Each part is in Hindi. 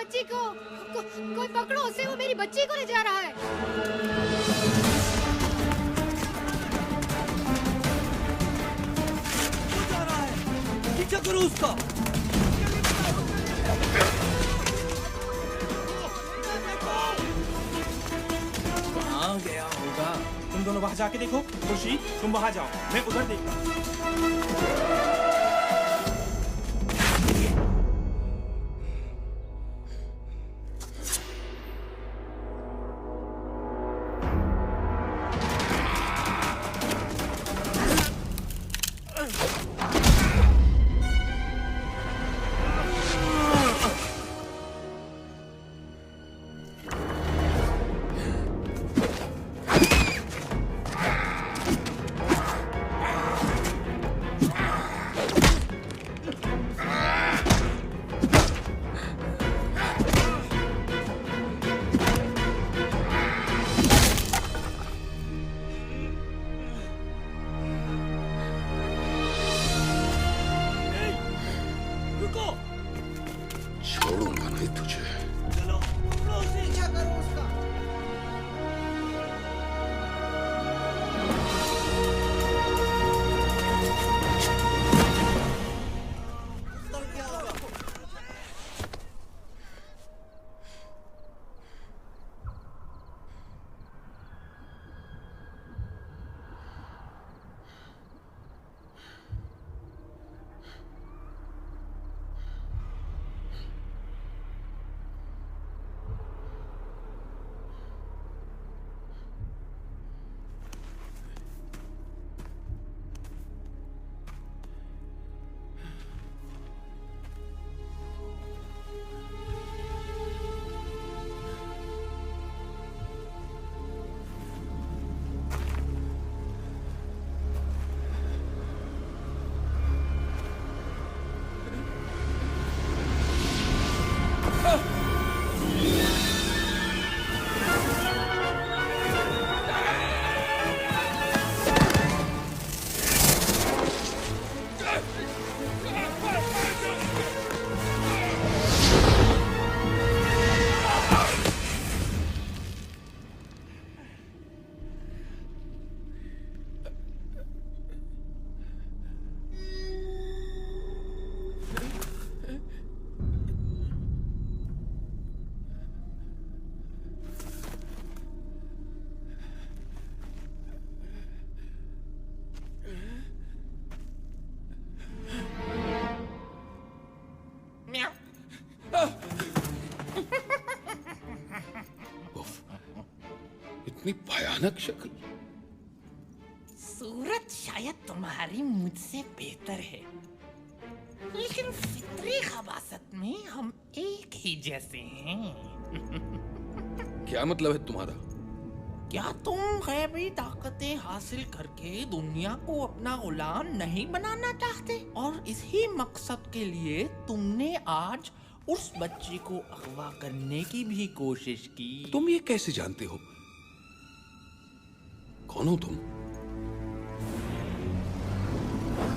बच्ची कोई पकड़ो उसे, वो मेरी बच्ची को ले जा रहा है। वो जा रहा है, पीछा करो उसका। कहाँ गया होगा? तुम दोनों वहां जाके देखो। खुशी, तुम वहां जाओ, मैं उधर देखता हूँ। छोड़ूंगा नहीं तुझे। चलो, पकड़ो उसे, पीछा करो उसका। तब क्या होगा? इतनी भयानक शक्ल। सूरत शायद तुम्हारी मुझसे बेहतर है, लेकिन फितरी खबासत में हम एक ही जैसे हैं। क्या मतलब है तुम्हारा? क्या तुम गैबी ताकतें हासिल करके दुनिया को अपना गुलाम नहीं बनाना चाहते? और इसी मकसद के लिए तुमने आज उस बच्ची को अगवा करने की भी कोशिश की। तुम ये कैसे जानते हो? कौन हो तुम?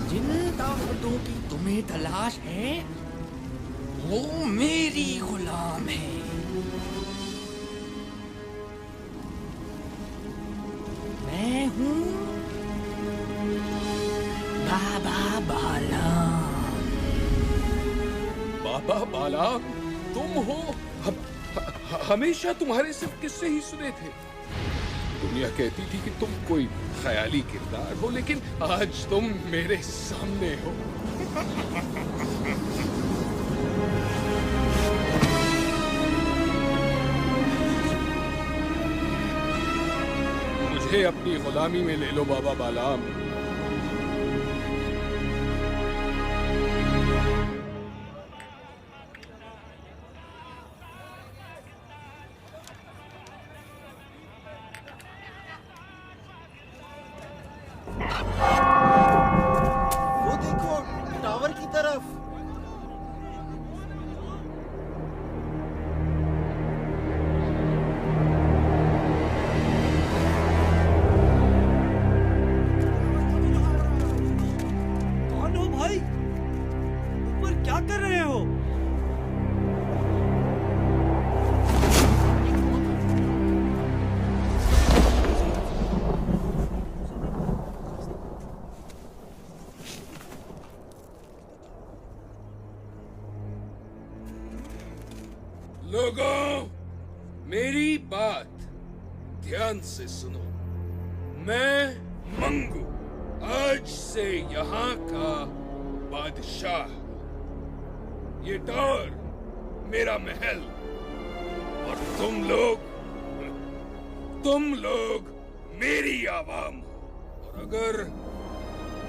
जिन ताकतों की तुम्हें तलाश है वो मेरी गुलाम है। मैं हूँ बाबा बालाम। बाबा बालाम तुम हो? हमेशा तुम्हारे सिर्फ किस्से ही सुने थे। दुनिया कहती थी कि तुम कोई ख्याली किरदार हो, लेकिन आज तुम मेरे सामने हो। मुझे अपनी गुलामी में ले लो बाबा बालाम। वो देखो, टावर की तरफ। लोगों, मेरी बात ध्यान से सुनो। मैं मंगू आज से यहाँ का बादशाह। ये टावर मेरा महल और तुम लोग मेरी आवाम हो। और अगर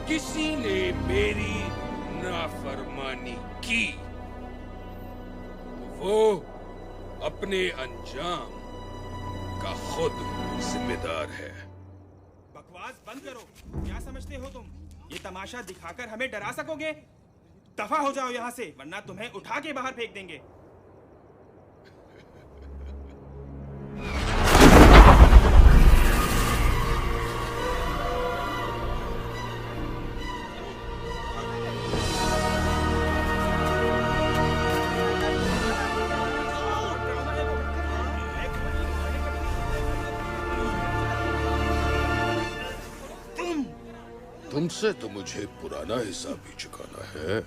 किसी ने मेरी नाफरमानी की तो वो अपने अंजाम का खुद जिम्मेदार है। बकवास बंद करो। क्या समझते हो तुम? ये तमाशा दिखाकर हमें डरा सकोगे? दफा हो जाओ यहाँ से, वरना तुम्हें उठा के बाहर फेंक देंगे। तुमसे तो मुझे पुराना हिसाब भी चुकाना है।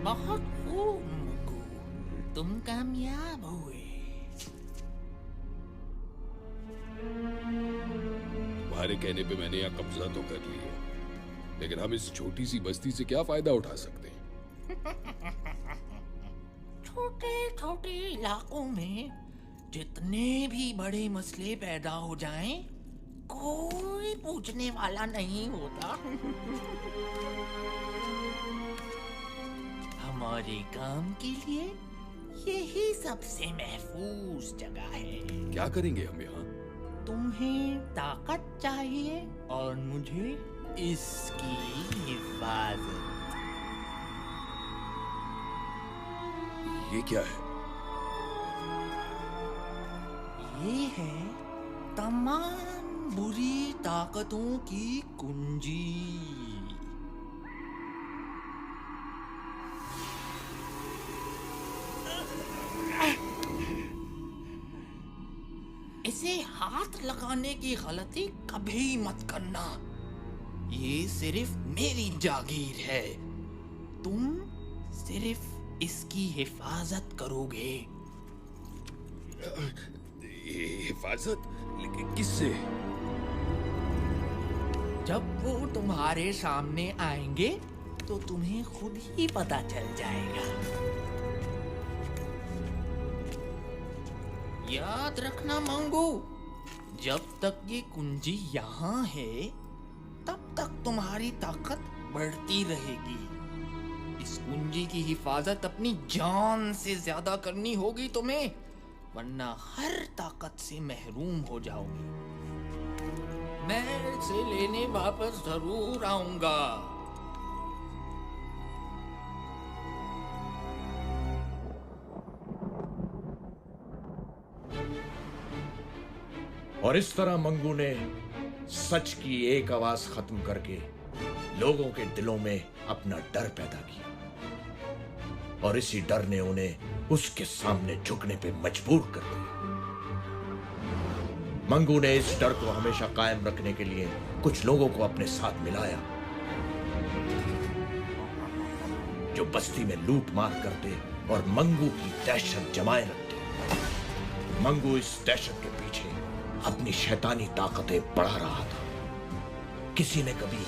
बहुत खूब मंगू, तुम कामयाब हुए। तुम्हारे कहने पे मैंने यहाँ कब्जा तो कर लिया, लेकिन हम इस छोटी सी बस्ती से क्या फायदा उठा सकते हैं? छोटे छोटे इलाकों में जितने भी बड़े मसले पैदा हो जाएं, कोई पूछने वाला नहीं होता। हमारे काम के लिए यही सबसे महफूज जगह है। क्या करेंगे हम यहाँ? तुम्हें ताकत चाहिए और मुझे इसकी हिफाजत। ये क्या है? ये है तमाम बुरी ताकतों की कुंजी। इसे हाथ लगाने की गलती कभी मत करना। ये सिर्फ मेरी जागीर है। तुम सिर्फ इसकी हिफाजत करोगे। हिफाजत? लेकिन किससे? जब वो तुम्हारे सामने आएंगे तो तुम्हें खुद ही पता चल जाएगा। याद रखना मंगू, जब तक ये कुंजी यहाँ है तब तक तुम्हारी ताकत बढ़ती रहेगी। इस कुंजी की हिफाजत अपनी जान से ज्यादा करनी होगी तुम्हें, वरना हर ताकत से महरूम हो जाओगे। मैं इसे लेने वापस जरूर आऊंगा। और इस तरह मंगू ने सच की एक आवाज खत्म करके लोगों के दिलों में अपना डर पैदा किया, और इसी डर ने उन्हें उसके सामने झुकने पे मजबूर कर दिया। मंगू ने इस डर को हमेशा कायम रखने के लिए कुछ लोगों को अपने साथ मिलाया। जो बस्ती में लूट मार करते और मंगू की दहशत जमाए रखते। मंगू इस दहशत के पीछे अपनी शैतानी ताकतें बढ़ा रहा था। किसी ने कभी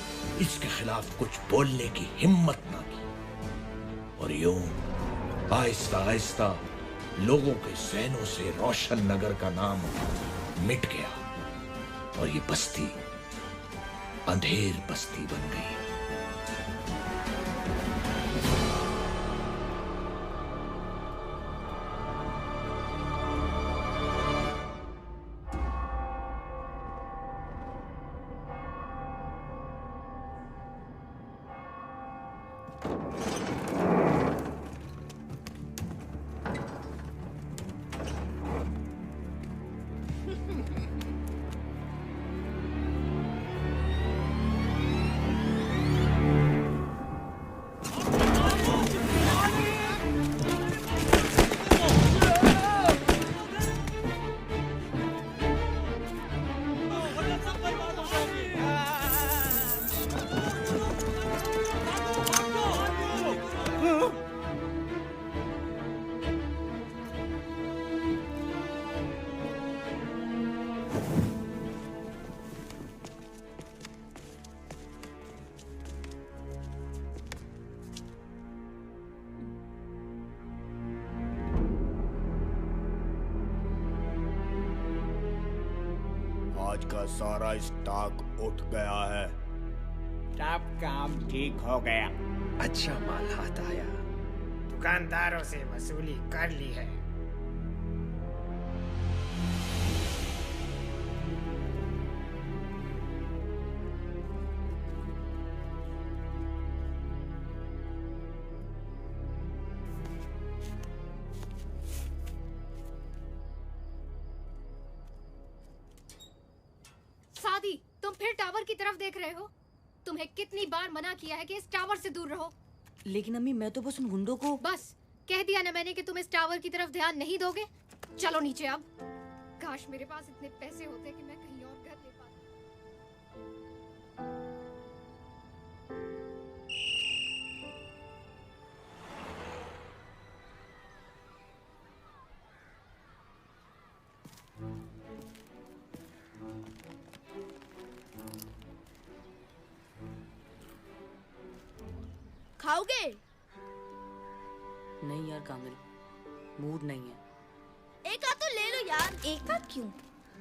इसके खिलाफ कुछ बोलने की हिम्मत ना की और यूं आहिस्ता आहिस्ता लोगों के ज़हनों से रोशन नगर का नाम मिट गया और ये बस्ती अंधेर बस्ती बन गई। आज का सारा स्टॉक उठ गया है। सब काम ठीक हो गया। अच्छा माल हाथ आया। दुकानदारों से वसूली कर ली है। सादी, तुम फिर टावर की तरफ देख रहे हो? तुम्हें कितनी बार मना किया है कि इस टावर से दूर रहो। लेकिन अम्मी मैं तो बस उन गुंडों को। बस कह दिया ना मैंने कि तुम इस टावर की तरफ ध्यान नहीं दोगे। चलो नीचे अब। काश मेरे पास इतने पैसे होते कि मैं कहीं और घर ले पाता। खाओगे? नहीं यार कामिल, मूड नहीं है। एक आध तो ले लो यार। एक आध क्यों,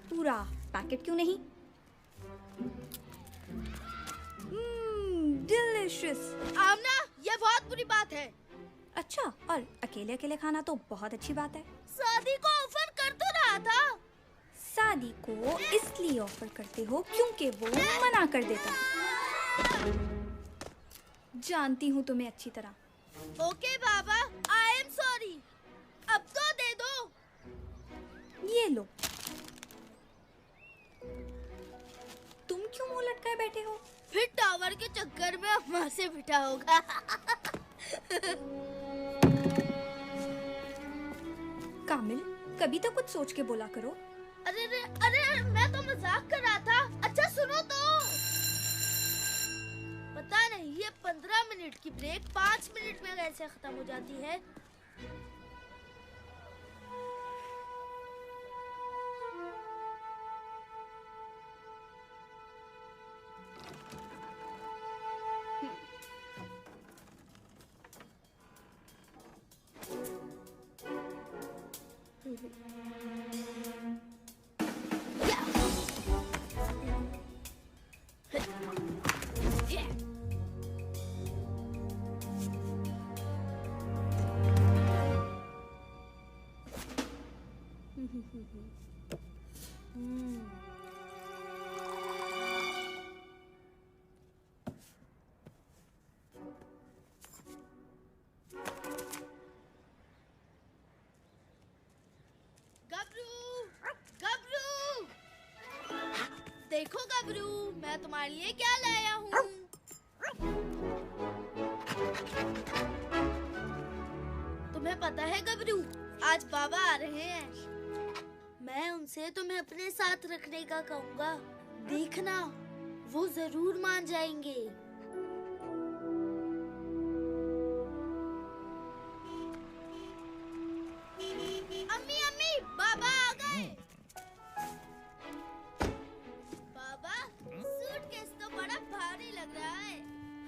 पूरा पैकेट क्यों नहीं? डिलिशियस। आमना, ये बहुत बुरी बात है। अच्छा, और अकेले अकेले खाना तो बहुत अच्छी बात है। शादी को ऑफर कर तो रहा था। शादी को इसलिए ऑफर करते हो क्योंकि वो मना कर देता है। जानती हूँ तुम्हें अच्छी तरह। Okay Baba, I am sorry. अब तो दे दो। ये लो। तुम क्यों मुंह लटकाए बैठे हो? फिर टावर के चक्कर में अम्मा से पिटा होगा। कामिल, कभी तो कुछ सोच के बोला करो। अरे मैं तो मजाक कर रहा था। अच्छा सुनो तो। पता नहीं ये 15 मिनट की ब्रेक 5 मिनट में कैसे खत्म हो जाती है। देखो गबरू, मैं तुम्हारे लिए क्या लाया हूँ। तुम्हें पता है गबरू, आज बाबा आ रहे हैं। मैं उनसे तुम्हें अपने साथ रखने का कहूँगा। देखना, वो जरूर मान जाएंगे।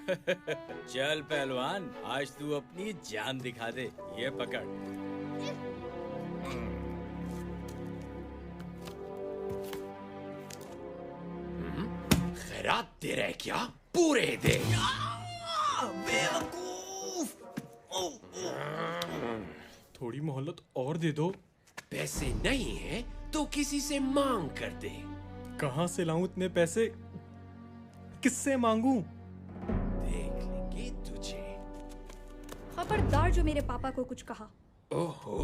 चल पहलवान, आज तू अपनी जान दिखा दे। ये पकड़। खैरात दे रहे क्या? पूरे दे। बेवकूफ। थोड़ी मोहलत और दे दो। पैसे नहीं है तो किसी से मांग कर दे। कहां से लाऊं इतने पैसे? किससे मांगू? देख लेंगे तुझे। खबरदार जो मेरे पापा को कुछ कहा। ओहो,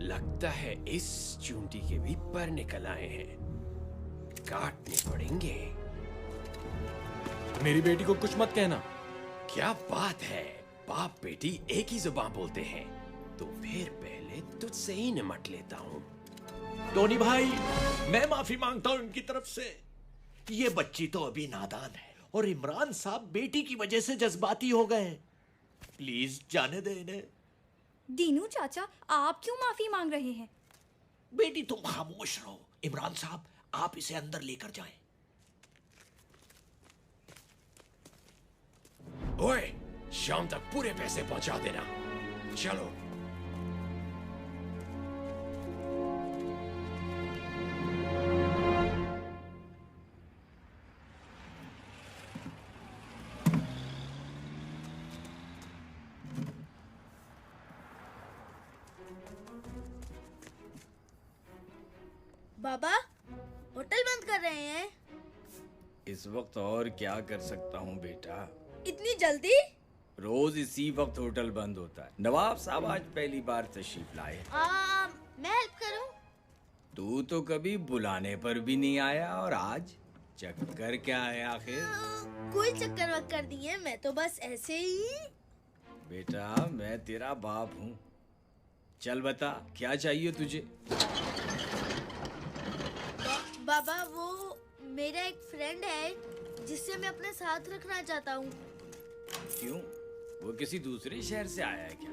लगता है इस चूंटी के भी पर निकल आए हैं। काटने पड़ेंगे। मेरी बेटी को कुछ मत कहना। क्या बात है, बाप बेटी एक ही जुबान बोलते हैं। तो फिर पहले तुझसे ही निमट लेता हूँ। टोनी भाई, मैं माफी मांगता हूँ इनकी तरफ से। ये बच्ची तो अभी नादान है और इमरान साहब बेटी की वजह से जज्बाती हो गए। प्लीज जाने दे इन्हें। दीनू चाचा, आप क्यों माफी मांग रहे हैं? बेटी तुम खामोश रहो। इमरान साहब, आप इसे अंदर लेकर जाएं। ओए, शाम तक पूरे पैसे पहुंचा देना। चलो। बाबा, होटल बंद कर रहे हैं। इस वक्त और क्या कर सकता हूँ बेटा? इतनी जल्दी? रोज इसी वक्त होटल बंद होता है। नवाब साहब आज पहली बार तशरीफ लाए। मैं हेल्प करूं? तू तो कभी बुलाने पर भी नहीं आया, और आज चक्कर क्या है आखिर? कोई चक्कर वक्कर नहीं है, मैं तो बस ऐसे ही। बेटा, मैं तेरा बाप हूँ। चल बता, क्या चाहिए तुझे? बाबा, वो मेरा एक फ्रेंड है जिससे मैं अपने साथ रखना चाहता हूँ। क्यों? वो किसी दूसरे शहर से आया है क्या?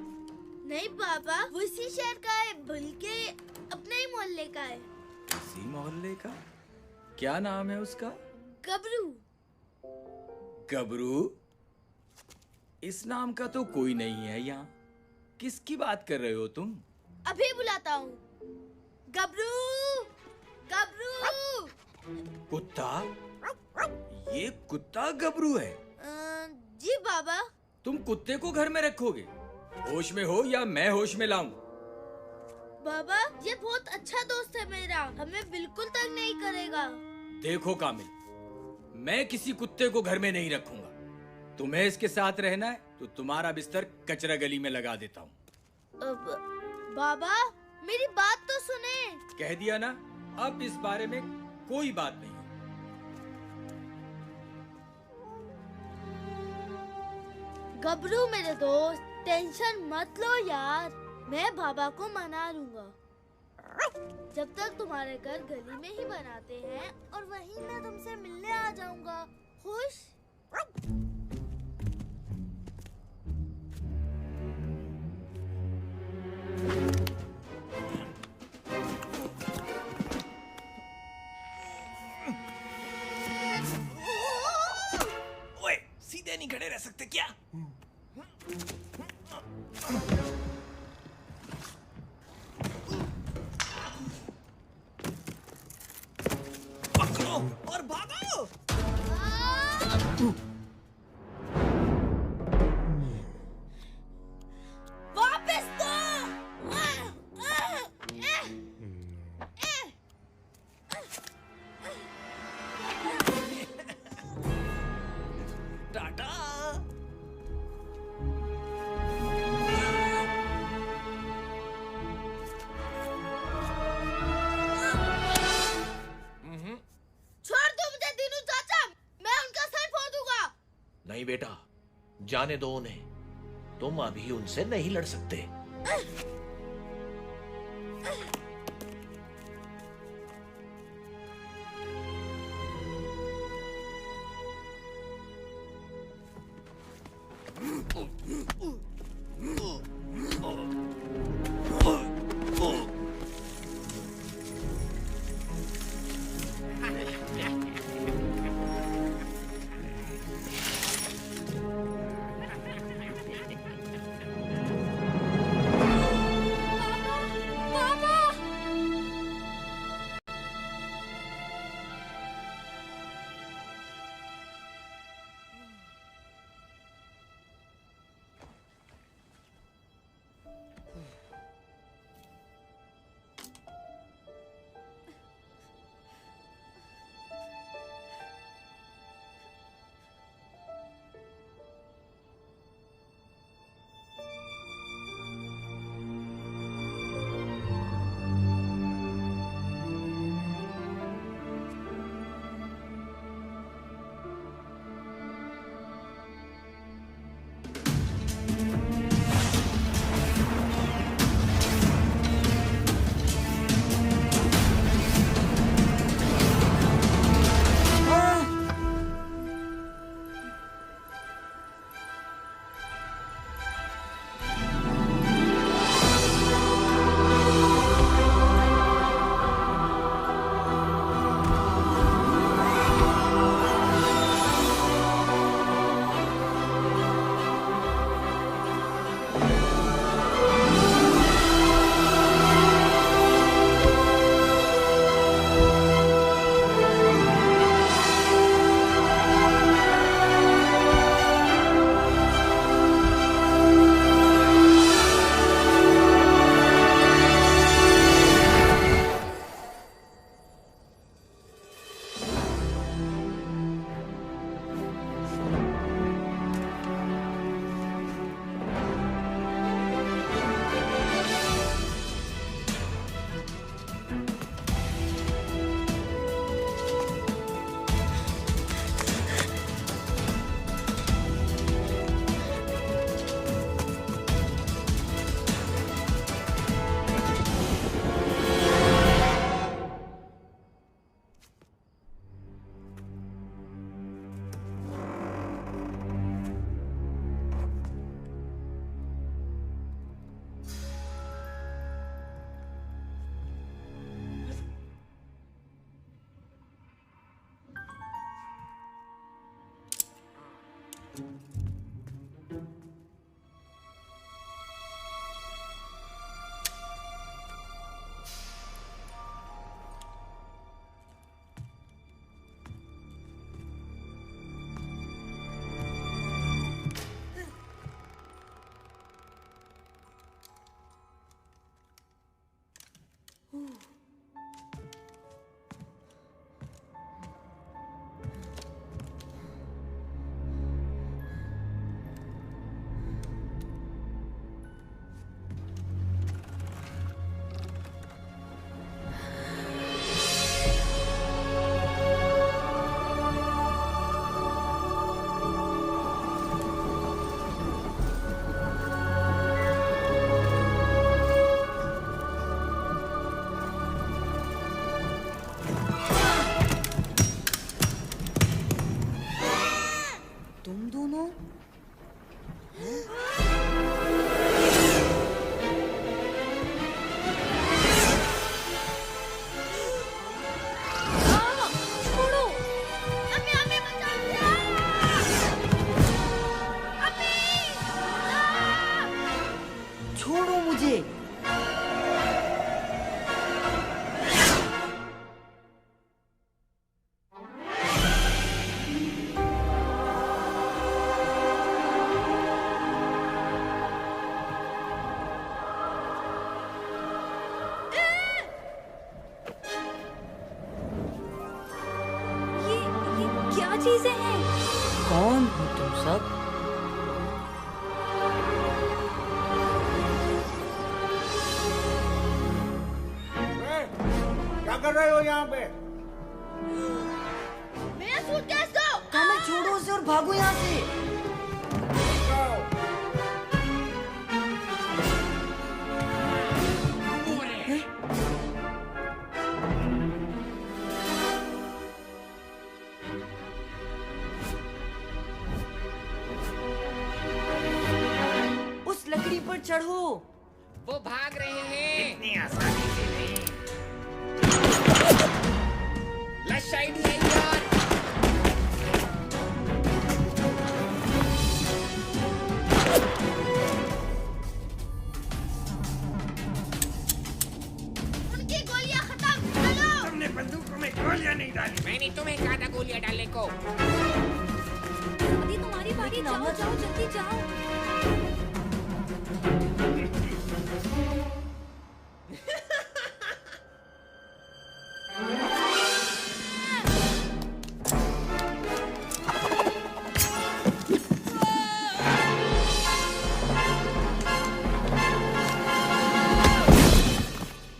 नहीं बाबा, वो इसी शहर का है, बल्कि अपने ही मोहल्ले का है। इसी मोहल्ले का? क्या नाम है उसका? गबरू। गबरू? इस नाम का तो कोई नहीं है यहाँ। किसकी बात कर रहे हो तुम? अभी बुलाता हूँ। गबरू, गबरू। कुत्ता? ये कुत्ता गबरू है? जी बाबा। तुम कुत्ते को घर में रखोगे? होश में हो या मैं होश में लाऊं? बाबा, ये बहुत अच्छा दोस्त है मेरा, हमें बिल्कुल तंग नहीं करेगा। देखो कामिल, मैं किसी कुत्ते को घर में नहीं रखूंगा। तुम्हें इसके साथ रहना है तो तुम्हारा बिस्तर कचरा गली में लगा देता हूँ। बाबा, मेरी बात तो सुने। कह दिया ना, अब इस बारे में कोई बात नहीं। गबरू मेरे दोस्त, टेंशन मत लो यार, मैं बाबा को मना लूंगा। जब तक तुम्हारे घर गली में ही बनाते हैं और वहीं मैं तुमसे मिलने आ जाऊंगा। खुश? ओए, सीधे नहीं खड़े रह सकते क्या? पकड़ो और भागो। वापस दो। टाटा। छोड़ दो मुझे दीनू चाचा, मैं उनका सर फोड़ दूंगा। नहीं बेटा, जाने दो उन्हें। तुम अभी उनसे नहीं लड़ सकते। चीजें हैं। कौन हो तुम सब? क्या कर रहे हो यहाँ पे? मेरा सूटकेस दो। कहाँ मैं छोड़ू उसे और भागू यहाँ से? उस लकड़ी पर चढ़ो। वो भाग रहे हैं। इतनी आसानी से नहीं। लश आइडिया यार। उनकी गोलियां खत्म। चलो। तुमने बंदूकों में गोलियां नहीं डाली। मैंने तुम्हें कहा था गोलियां डालने को। दादी तुम्हारी बारी, जाओ जाओ जल्दी जाओ।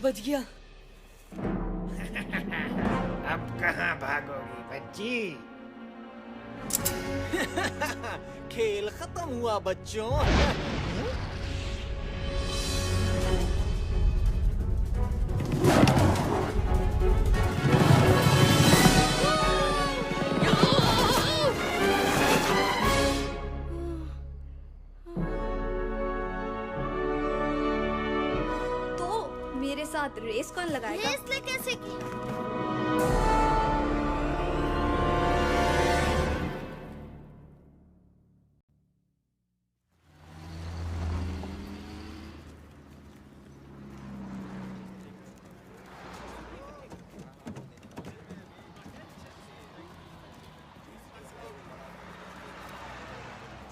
बच गया। अब कहाँ भागोगी बच्ची? खेल खत्म हुआ बच्चों। मेरे साथ रेस कौन लगाएगा? रेस ले कैसे की?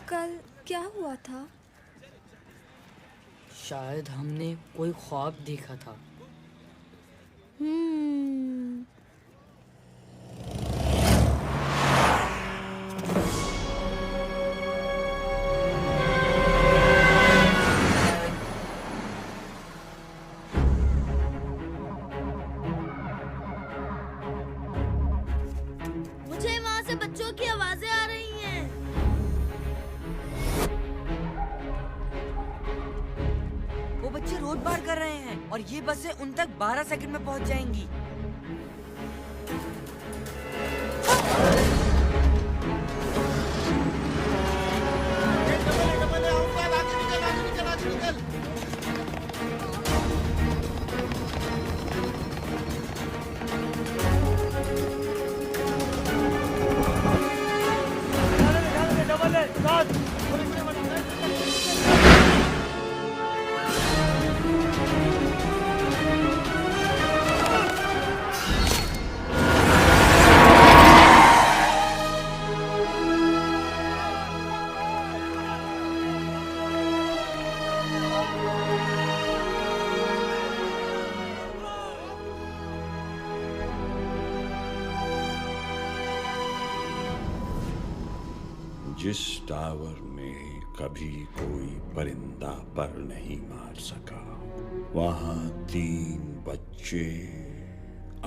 कल क्या हुआ था? शायद हमने कोई ख्वाब देखा था। मुझे वहाँ से बच्चों की आवाजें आ रही हैं। वो बच्चे रोड पार कर रहे हैं और ये बसें उन तक 12 सेकंड में पहुंच जाएंगी। जिस टावर में कभी कोई परिंदा पर नहीं मार सका, वहां 3 बच्चे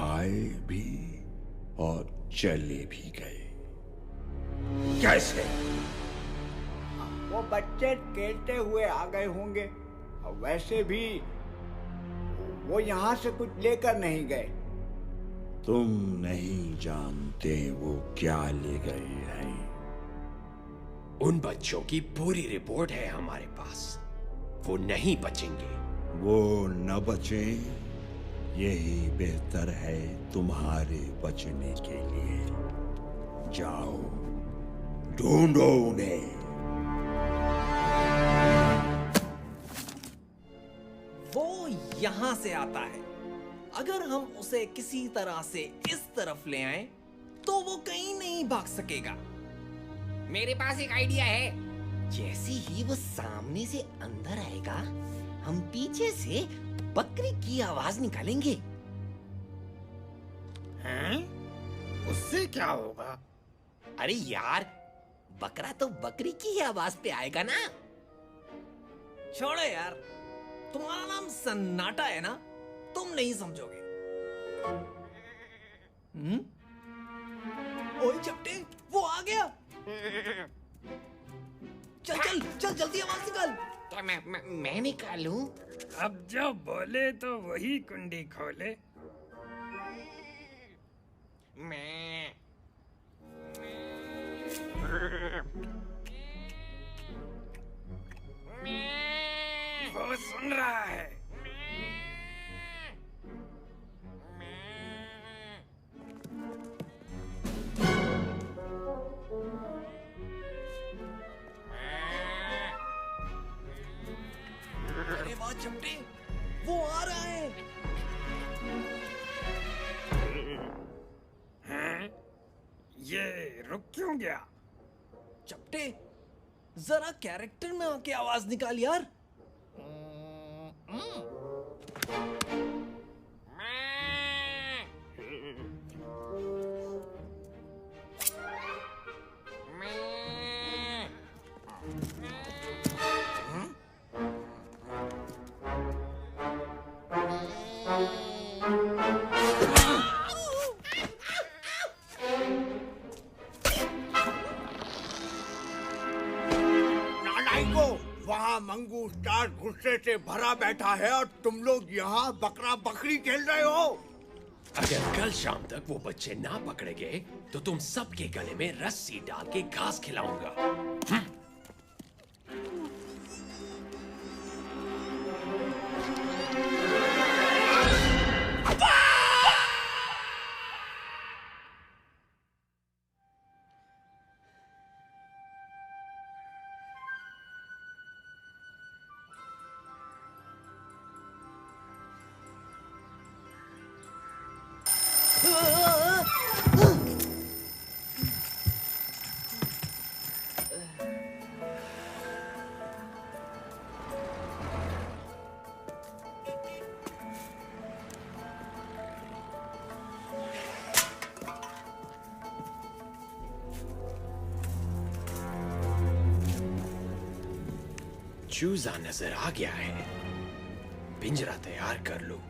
आए भी और चले भी गए। कैसे? वो बच्चे खेलते हुए आ गए होंगे, और वैसे भी वो यहाँ से कुछ लेकर नहीं गए। तुम नहीं जानते वो क्या ले गए हैं। उन बच्चों की पूरी रिपोर्ट है हमारे पास। वो नहीं बचेंगे। वो न बचे, यही बेहतर है तुम्हारे बचने के लिए। जाओ, ढूंढो उन्हें। वो यहाँ से आता है। अगर हम उसे किसी तरह से इस तरफ ले आए तो वो कहीं नहीं भाग सकेगा। मेरे पास एक आइडिया है। जैसे ही वो सामने से अंदर आएगा, हम पीछे से बकरी की आवाज निकालेंगे। हैं? उससे क्या होगा? अरे यार, बकरा तो बकरी की ही आवाज पे आएगा ना। छोड़ो यार, तुम्हारा नाम सन्नाटा है ना, तुम नहीं समझोगे। ओए चपटे, वो आ गया। चल चल चल, जल्दी आवाज निकाल। क्या मैं निकालूं? अब जो बोले तो वही कुंडी खोले। मैं वो सुन रहा है। अरे वाह चपटे, वो आ रहा है। हैं? ये रुक क्यों गया? चपटे, जरा कैरेक्टर में आके आवाज निकाल यार। वहाँ मंगू स्टार गुस्से से भरा बैठा है और तुम लोग यहाँ बकरा बकरी खेल रहे हो। अगर कल शाम तक वो बच्चे ना पकड़े गए तो तुम सबके गले में रस्सी डाल के घास खिलाऊंगा। चूजा नजर आ गया है, पिंजरा तैयार कर लो।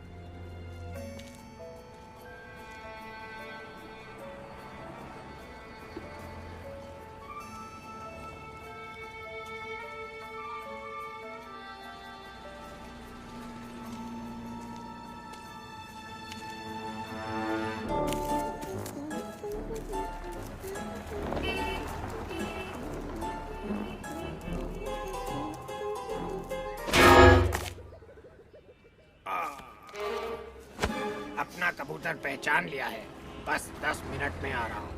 अपना कबूतर पहचान लिया है, बस 10 मिनट में आ रहा हूँ।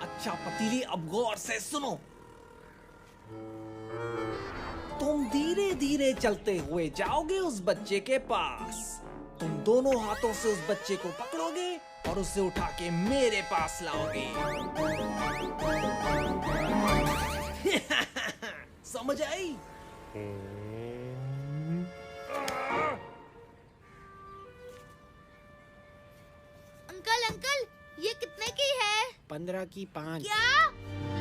अच्छा पतीली, अब गौर से सुनो। तुम धीरे धीरे चलते हुए जाओगे उस बच्चे के पास। तुम दोनों हाथों से उस बच्चे को पकड़ोगे और उसे उठा के मेरे पास लाओगे। समझ आई? अंकल अंकल, ये कितने की है? 15 की 5। क्या?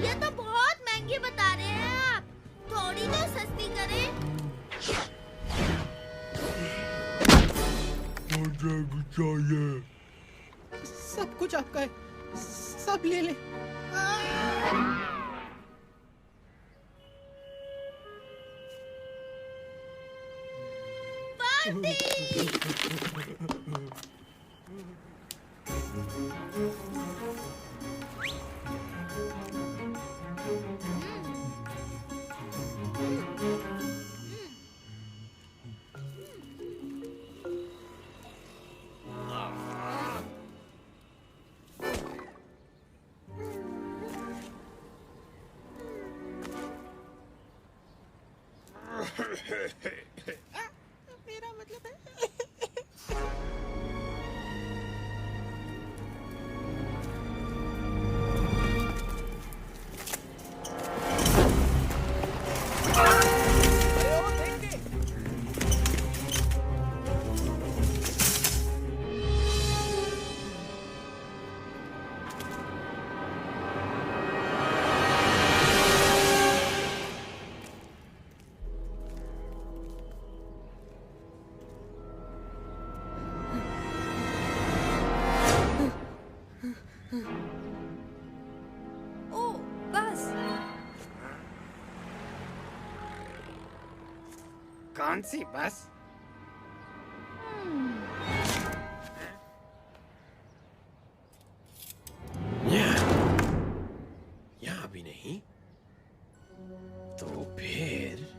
ये तो बहुत महंगी बता रहे हैं आप। थोड़ी तो सस्ती करें। मुझे भी चाहिए। सब कुछ आपका है, सब ले ले। मेरा मतलब है कौन सी बस? यहाँ भी नहीं तो फिर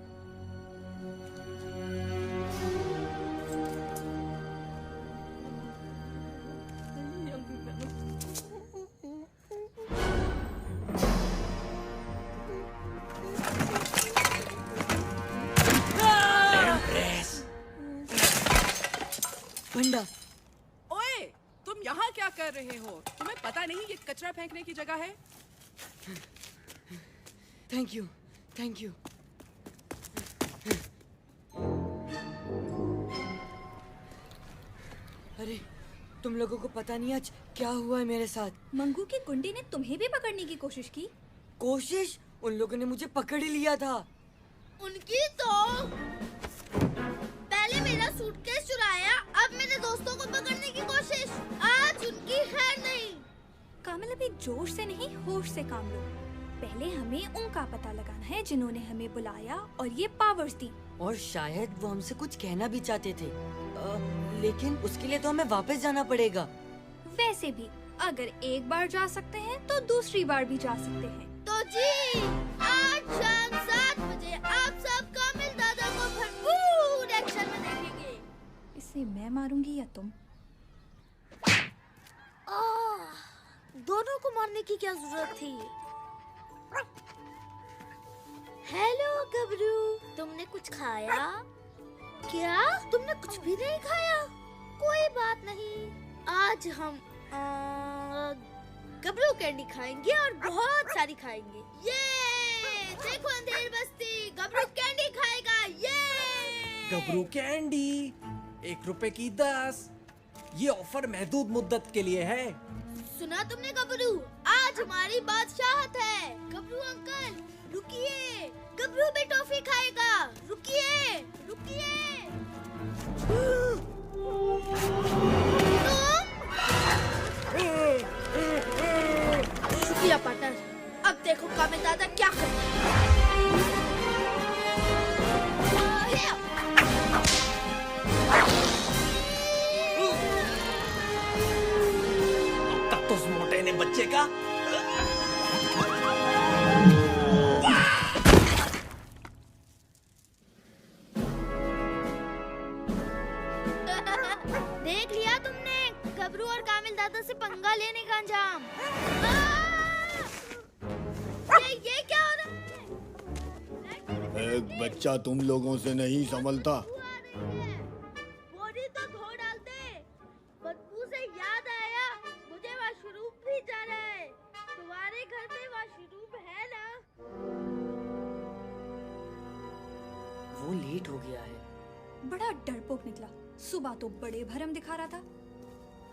बंडा, ओए, तुम यहाँ क्या कर रहे हो? तुम्हें पता नहीं ये कचरा फेंकने की जगह है? Thank you, thank you. अरे, तुम लोगों को पता नहीं आज क्या हुआ है मेरे साथ। मंगू की गुंडी ने तुम्हें भी पकड़ने की कोशिश की। कोशिश? उन लोगों ने मुझे पकड़ ही लिया था। उनकी तो पहले मेरा सूटकेस चुराया, अब मेरे दोस्तों को पकड़ने की कोशिश। आज उनकी खैर नहीं। कामिल, अभी जोश से नहीं होश से काम लो। पहले हमें उनका पता लगाना है जिन्होंने हमें बुलाया और ये पावर्स दी। और शायद वो हमसे कुछ कहना भी चाहते थे, लेकिन उसके लिए तो हमें वापस जाना पड़ेगा। वैसे भी अगर एक बार जा सकते हैं तो दूसरी बार भी जा सकते हैं। तो जी, आज शाम 7 बजे आप सब कामिल दादा को भरपूर एक्शन में देखेंगे। इसे मैं मारूंगी या तुम? दोनों को मारने की क्या जरूरत थी? हेलो गबरू, तुमने कुछ खाया? क्या तुमने कुछ भी नहीं खाया? कोई बात नहीं, आज हम गबरू कैंडी खाएंगे और बहुत सारी खाएंगे। ये देखो अंधेर बस्ती, गबरू कैंडी खाएगा। ये गबरू कैंडी 1 रुपए की 10। ये ऑफर महदूद मुद्दत के लिए है। सुना तुमने गबरू? आज हमारी बादशाहत है। गबरू अंकल रुकिए, गबरू भी टॉफी खाएगा। रुकिए रुकिए। शुक्रिया पार्टनर। अब देखो कामिल दादा क्या तब तो उस मोटे ने बच्चे का देख लिया तुमने गबरू और कामिल दादा से पंगा लेने का अंजाम। ये क्या हो रहा है? एक बच्चा तुम लोगों से नहीं संभलता। बॉडी तो धो डालते। बदबू से याद आया, मुझे वॉशरूम भी जाना है। तुम्हारे घर में वॉशरूम है ना? वो लेट हो गया है। बड़ा डरपोक निकला। सुबह तो बड़े भरम दिखा रहा था।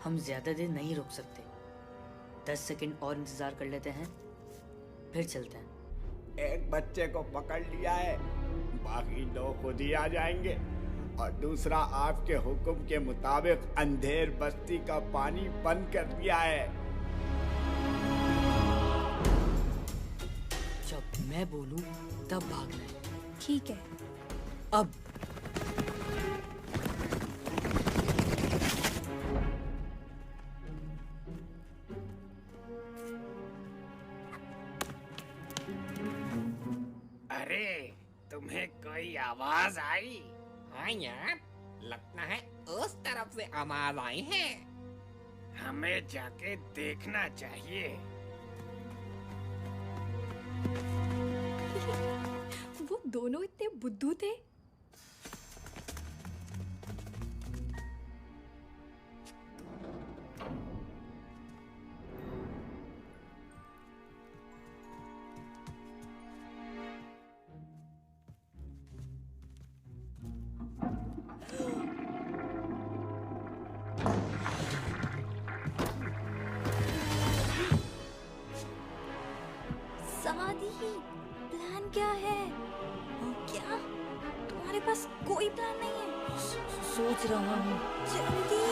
हम ज्यादा देर नहीं रुक सकते। 10 सेकंड और इंतजार कर लेते हैं, फिर चलते हैं। एक बच्चे को पकड़ लिया है, बाकी 2 खुद ही आ जाएंगे। और दूसरा आपके हुक्म के मुताबिक अंधेर बस्ती का पानी बंद कर दिया है। जब मैं बोलूं तब भागना है। ठीक है। अब अरे, तुम्हें कोई आवाज आई? हाँ यार, लगता है उस तरफ से आवाज आई है। हमें जाके देखना चाहिए। वो दोनों इतने बुद्धू थे। सादी, प्लान क्या है? क्या तुम्हारे पास कोई प्लान नहीं है? सोच रहा हूँ। जल्दी।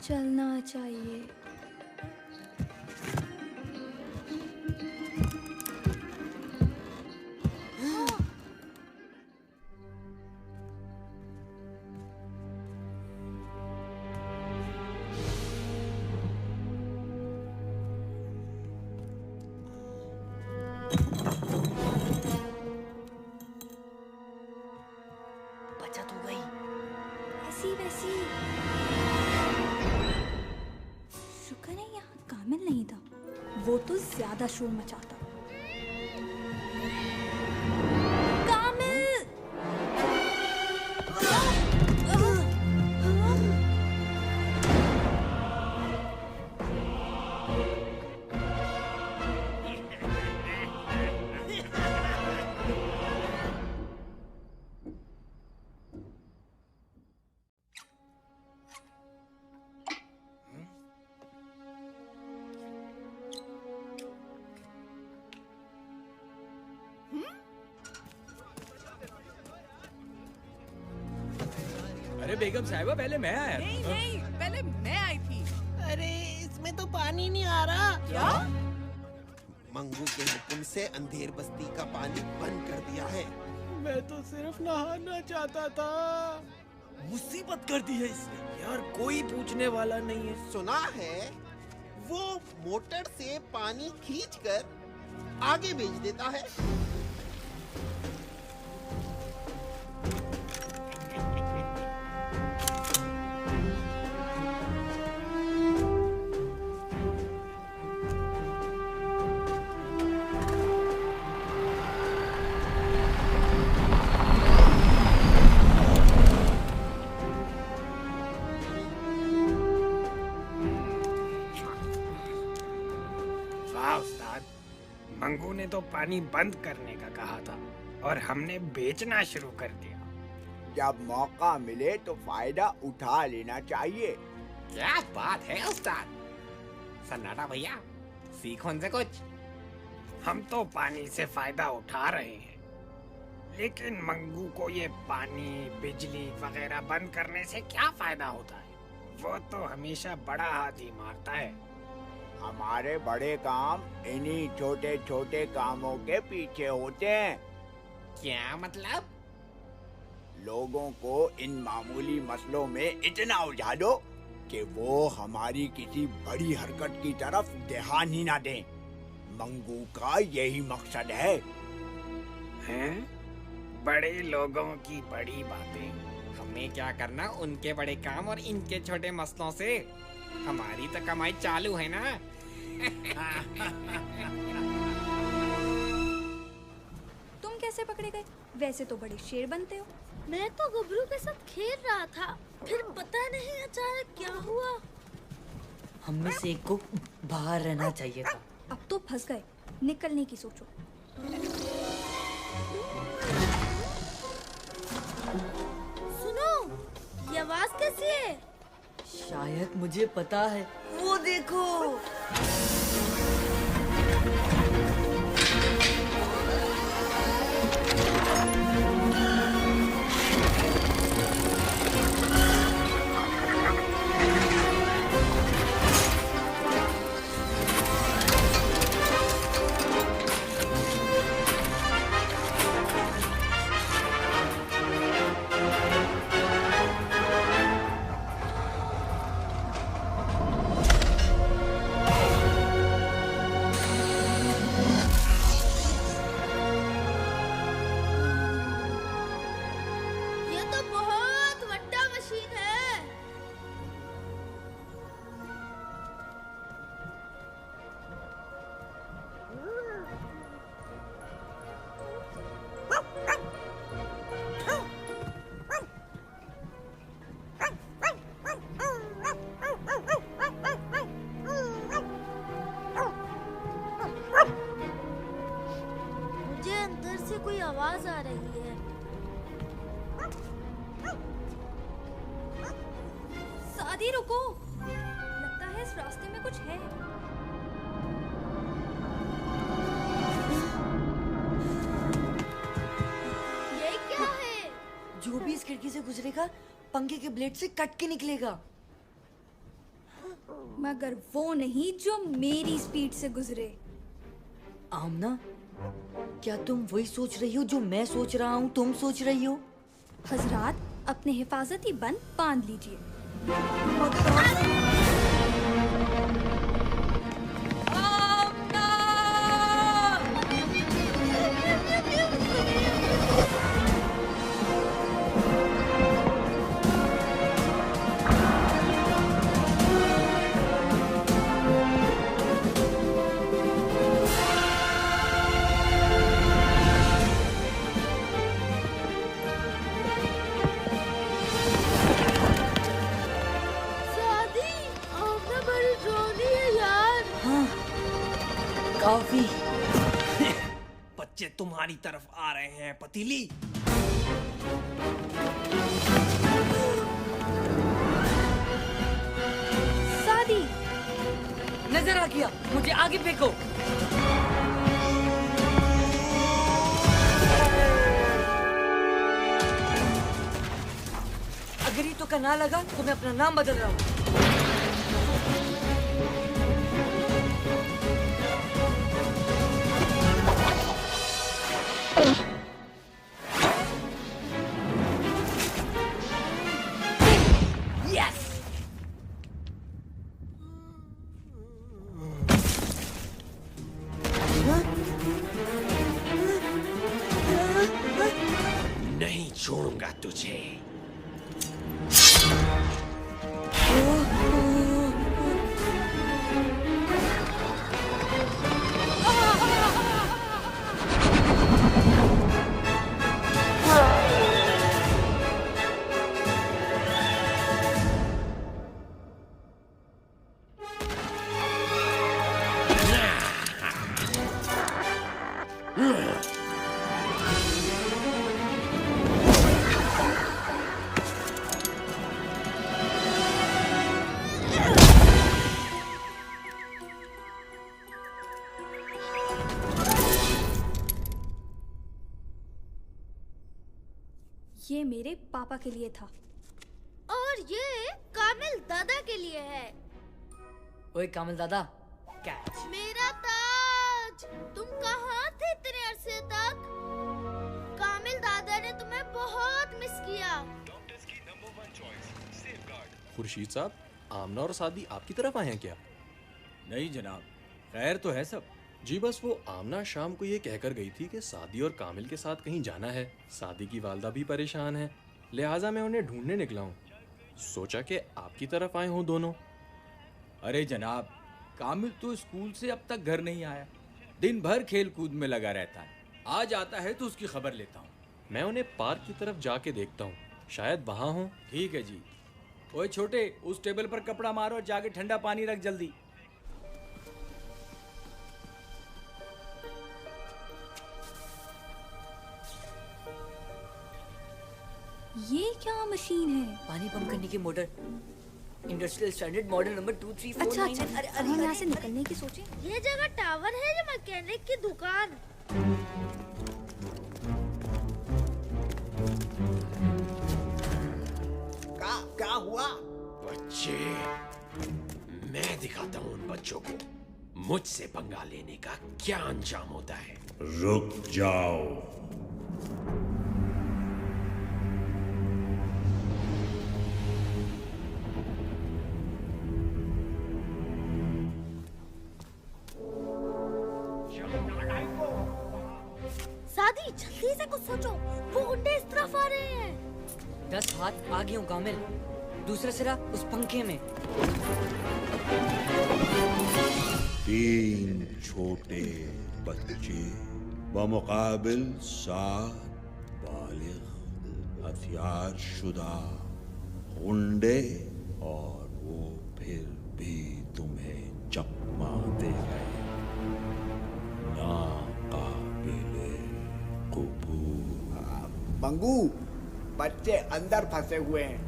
चलना चाहिए। बचत हो गई। ऐसी वैसी। शुक्र है यहाँ कामिल नहीं था, वो तो ज्यादा शोर मचाता। कामिल! अरे बेगम साहिबा, पहले मैं आया। नहीं नहीं, पहले मैं आई थी। अरे इसमें तो पानी नहीं आ रहा। क्या? मंगू के हुक्म से अंधेर बस्ती का पानी बंद कर दिया है। मैं तो सिर्फ नहाना चाहता था। मुसीबत कर दी है इसने। यार कोई पूछने वाला नहीं है। सुना है वो मोटर से पानी खींचकर आगे भेज देता है। वाह उस्ताद, मंगू ने तो पानी बंद करने का कहा था और हमने बेचना शुरू कर दिया। जब मौका मिले तो फायदा उठा लेना चाहिए। क्या बात है उस्ताद। सन्नाटा भैया, सीखो उनसे कुछ। हम तो पानी से फायदा उठा रहे हैं, लेकिन मंगू को ये पानी, बिजली वगैरह बंद करने से क्या फायदा होता है? वो तो हमेशा बड़ा हाथ ही मारता है। हमारे बड़े काम इन्हीं छोटे छोटे कामों के पीछे होते हैं। क्या मतलब? लोगों को इन मामूली मसलों में इतना उलझा दो कि वो हमारी किसी बड़ी हरकत की तरफ ध्यान ही ना दें। मंगू का यही मकसद है। हैं? बड़े लोगों की बड़ी बातें। हमें क्या करना उनके बड़े काम और इनके छोटे मसलों से? हमारी तो कमाई चालू है ना। तुम कैसे पकड़े गए? वैसे तो बड़े शेर बनते हो। मैं तो गबरू के साथ खेल रहा था, फिर पता नहीं अचानक क्या हुआ। हम में से एक को बाहर रहना चाहिए था। अब तो फंस गए, निकलने की सोचो। सुनो, ये आवाज कैसी है? शायद मुझे पता है। वो देखो। ये तो बहुत बड़ा मशीन है। मुझे अंदर से कोई आवाज आ रही है। सादी रुको, लगता है इस रास्ते में कुछ है। ये क्या है? जो भी इस खिड़की से गुजरेगा पंखे के ब्लेड से कट के निकलेगा। मगर वो नहीं जो मेरी स्पीड से गुजरे। आमना, क्या तुम वही सोच रही हो जो मैं सोच रहा हूँ तुम सोच रही हो? हजरात, अपने हिफाजती बंद बांध लीजिए। काफी। बच्चे तुम्हारी तरफ आ रहे हैं पतीली। सादी, नजर आ गया, मुझे आगे फेंको। अगर ये तो का ना लगा तो मैं अपना नाम बदल रहा हूँ। नहीं छोड़ूंगा तुझे। ये मेरे पापा के लिए था। और ये कामिल दादा के लिए है। ओए कामिल दादा, कैच। मेरा ताज, तुम कहाँ थे इतने अरसे तक? कामिल दादा ने तुम्हें बहुत मिस किया। खुर्शीद साहब, आमना और सादी आपकी तरफ आए हैं क्या? नहीं जनाब, खैर तो है सब। जी बस वो आमना शाम को ये कहकर गई थी कि सादी और कामिल के साथ कहीं जाना है। सादी की वालदा भी परेशान है, लिहाजा मैं उन्हें ढूंढने निकला हूँ। सोचा कि आपकी तरफ आए हों दोनों। अरे जनाब, कामिल तो स्कूल से अब तक घर नहीं आया। दिन भर खेल कूद में लगा रहता है। आज आता है तो उसकी खबर लेता हूँ। मैं उन्हें पार्क की तरफ जाके देखता हूँ, शायद वहाँ हो। ठीक है जी। ओए छोटे, उस टेबल पर कपड़ा मारो और जाके ठंडा पानी रख जल्दी। ये क्या मशीन है? पानी पंप करने की motor. Industrial standard model number 2349। अच्छा अच्छा, अरे हम यहाँ से निकलने की सोचे। ये जगह टावर है या मैकेनिक की दुकान? क्या हुआ? बच्चे, मैं दिखाता हूँ उन बच्चों को मुझसे पंगा लेने का क्या अंजाम होता है। रुक जाओ। सादी, जल्दी से कुछ सोचो, वो गुंडे इस तरफ आ रहे हैं। 10 हाथ आगे हूँ कामिल, दूसरा सिरा उस पंखे में। 3 छोटे बच्चे बमुकाबिल 7 बालिग हथियार शुदा गुंडे, और वो फिर भी तुम्हें चकमा दे गए। नाकाबिले कबूल। मंगू, बच्चे अंदर फंसे हुए हैं,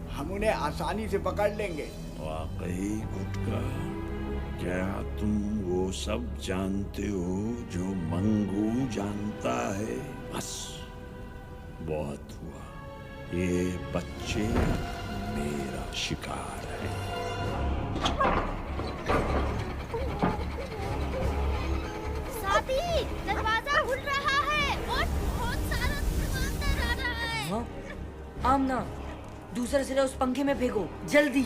हम उन्हें आसानी से पकड़ लेंगे। वाकई गुटका, क्या तुम वो सब जानते हो जो मंगू जानता है? बस बहुत हुआ, ये बच्चे मेरा शिकार है। दूसरा सिरा उस पंखे में फेंको, जल्दी।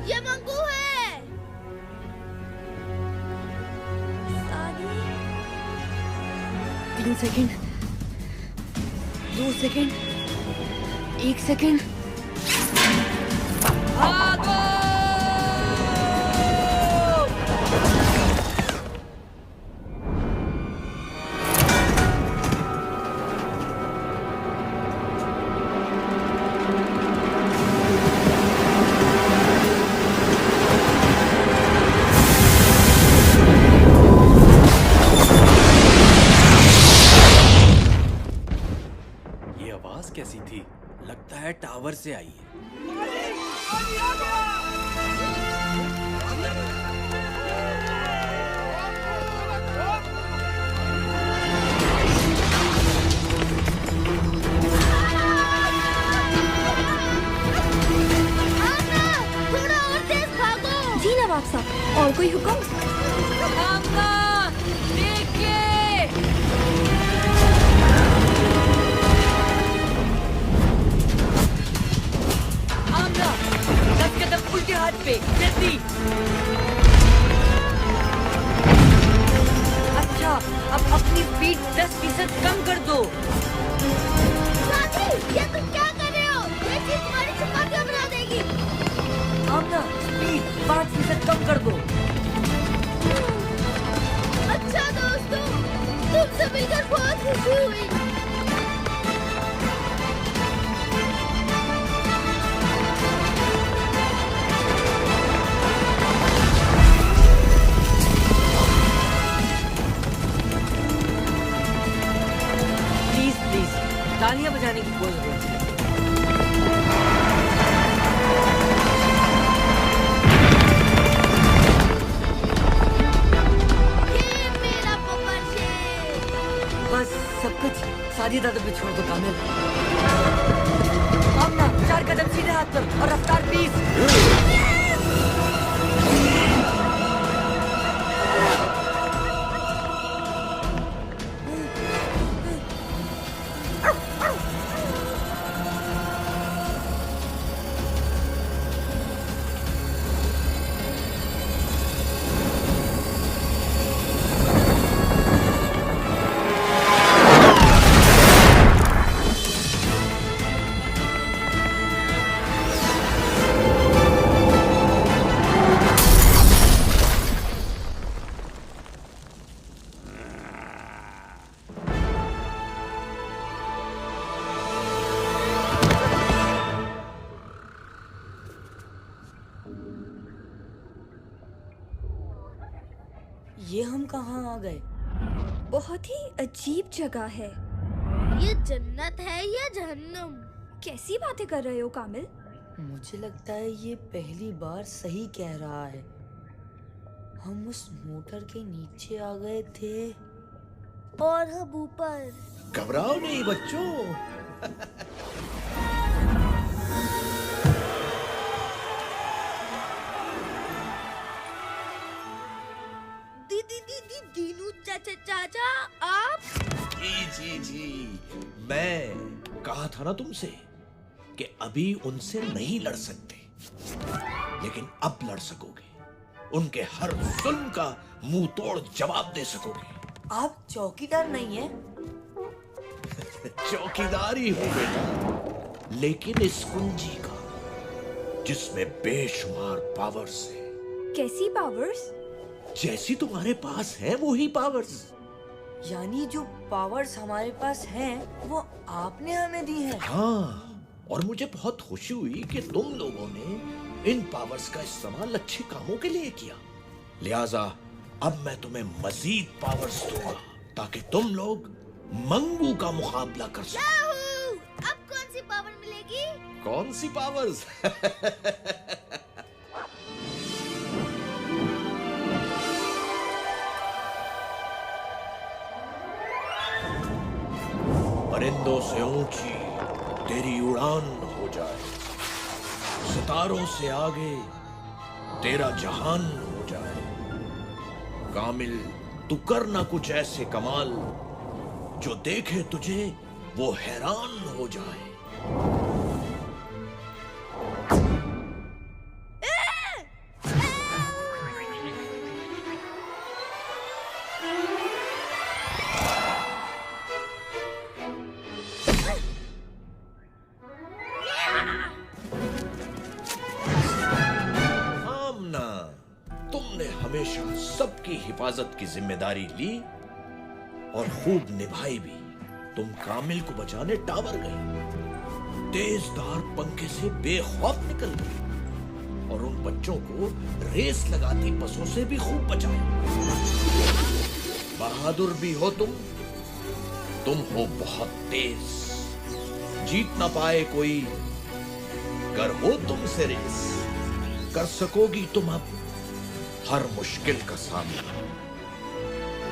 ये मंगू है। 3 सेकंड, 2 सेकंड, 1 सेकंड। भागो! ये आवाज कैसी थी? लगता है टावर से आई है। थोड़ा और तेज भागो। जी नवाब साहब, और कोई हुक्म? आमना, 10 कदम उल्टे हाथ पे, जल्दी। अच्छा, अब अपनी स्पीड 10% कम कर दो। साथी, ये तुम क्या कर रहे हो? ये चीज तुम्हारी चपातियां बना देगी। आमना, स्पीड 5% कम कर दो। अच्छा दोस्तों, तुमसे मिलकर बहुत खुशी हुई। प्लीज प्लीज, तालियां बजाने की कोई जरूरत नहीं। बस सब कुछ सादी दादा पे छोड़ दो कामिल। आमना, 4 कदम सीधे हाथ पर और रफ्तार 20। ये हम कहाँ आ गए? बहुत ही अजीब जगह है। ये जन्नत है या जहन्नुम? कैसी बातें कर रहे हो कामिल? मुझे लगता है ये पहली बार सही कह रहा है। हम उस मोटर के नीचे आ गए थे और हम ऊपर। घबराओ नहीं बच्चों। दीनू चाचा आप? जी मैं कहा था ना तुमसे कि अभी उनसे नहीं लड़ सकते, लेकिन अब लड़ सकोगे। उनके हर जुल्म का मुंह तोड़ जवाब दे सकोगे। आप चौकीदार नहीं है? चौकीदार ही हूं बेटा, लेकिन इस कुंजी का जिसमें बेशुमार पावर्स है। कैसी पावर्स? जैसी तुम्हारे पास है वही पावर्स। यानी जो पावर्स हमारे पास हैं वो आपने हमें दी है। हाँ, और मुझे बहुत खुशी हुई कि तुम लोगों ने इन पावर्स का इस्तेमाल अच्छे कामों के लिए किया। लिहाजा अब मैं तुम्हें मजीद पावर्स दूंगा ताकि तुम लोग मंगू का मुकाबला कर सको। अब कौन सी पावर मिलेगी? कौन सी पावर्स? परिंदों से ऊंची तेरी उड़ान हो जाए, सितारों से आगे तेरा जहान हो जाए। कामिल, तू कर ना कुछ ऐसे कमाल, जो देखे तुझे वो हैरान हो जाए। आमना, तुमने हमेशा सबकी हिफाजत की जिम्मेदारी ली और खूब निभाई भी। तुम कामिल को बचाने टावर गई, तेजधार पंखे से बेखौफ निकल गई और उन बच्चों को रेस लगाती बसों से भी खूब बचाया। बहादुर भी हो तुम हो बहुत तेज, जीत ना पाए कोई, कर हो तुमसे रेस, कर सकोगी तुम अब हर मुश्किल का सामना।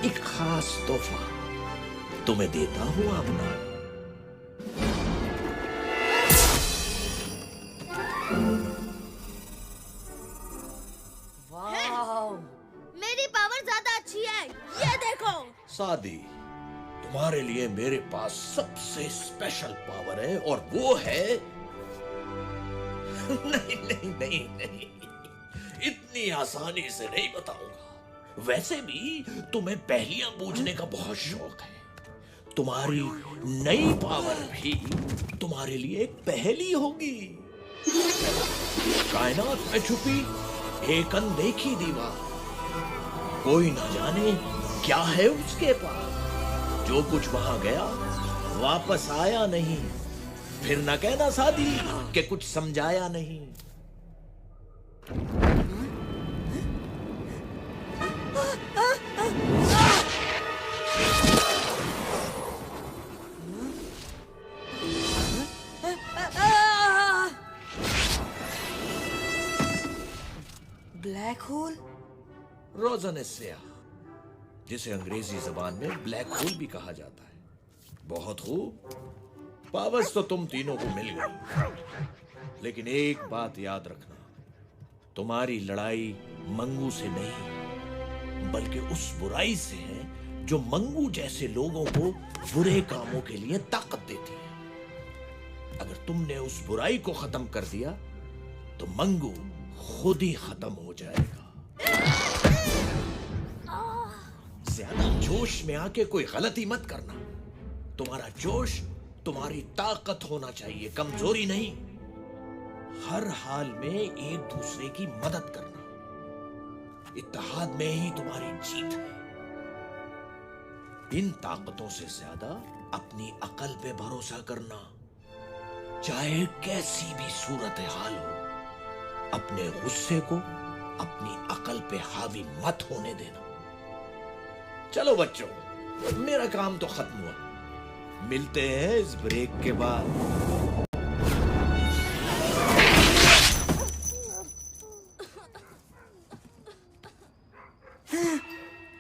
एक खास तोहफा तुम्हें देता हूं आमना। वाह, मेरी पावर ज्यादा अच्छी है, ये देखो। सादी, तुम्हारे लिए मेरे पास सबसे स्पेशल पावर है और वो है नहीं नहीं नहीं नहीं, इतनी आसानी से नहीं बताऊंगा। वैसे भी तुम्हें पहेलियां बूझने का बहुत शौक है। तुम्हारी नई पावर भी तुम्हारे लिए एक पहेली होगी। कायनात में छुपी एक अनदेखी दीवार, कोई ना जाने क्या है उसके पास। जो कुछ वहां गया वापस आया नहीं, फिर न कहना सादी कि कुछ समझाया नहीं। Black hole? रोज़न स्याह, जिसे अंग्रेजी जबान में ब्लैक होल भी कहा जाता है। बहुत खूब, पावर्स तो तुम तीनों को मिल गई, लेकिन एक बात याद रखना, तुम्हारी लड़ाई मंगू से नहीं बल्कि उस बुराई से है जो मंगू जैसे लोगों को बुरे कामों के लिए ताकत देती है। अगर तुमने उस बुराई को खत्म कर दिया तो मंगू खुद ही खत्म हो जाएगा। ज्यादा जोश में आके कोई गलती मत करना। तुम्हारा जोश तुम्हारी ताकत होना चाहिए, कमजोरी नहीं। हर हाल में एक दूसरे की मदद करना, इत्तेहाद में ही तुम्हारी जीत है। इन ताकतों से ज्यादा अपनी अकल पे भरोसा करना। चाहे कैसी भी सूरत हाल हो, अपने गुस्से को अपनी अकल पे हावी मत होने देना। चलो बच्चों, मेरा काम तो खत्म हुआ। मिलते हैं इस ब्रेक के बाद।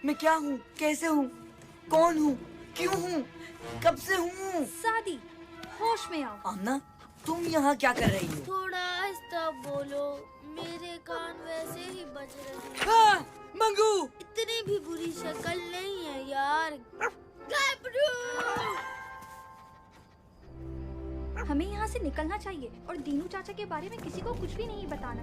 मैं क्या हूँ, कैसे हूँ, कौन हूँ, क्यों हूँ, कब से हूँ? सादी, होश में आओ। आमना, तुम यहाँ क्या कर रही हो? थोड़ा आहिस्ता बोलो, मेरे कान वैसे ही बज रहे हैं। मंगू! इतनी भी बुरी शक्ल नहीं है यार। गबरू! हमें यहाँ से निकलना चाहिए और दीनू चाचा के बारे में किसी को कुछ भी नहीं बताना।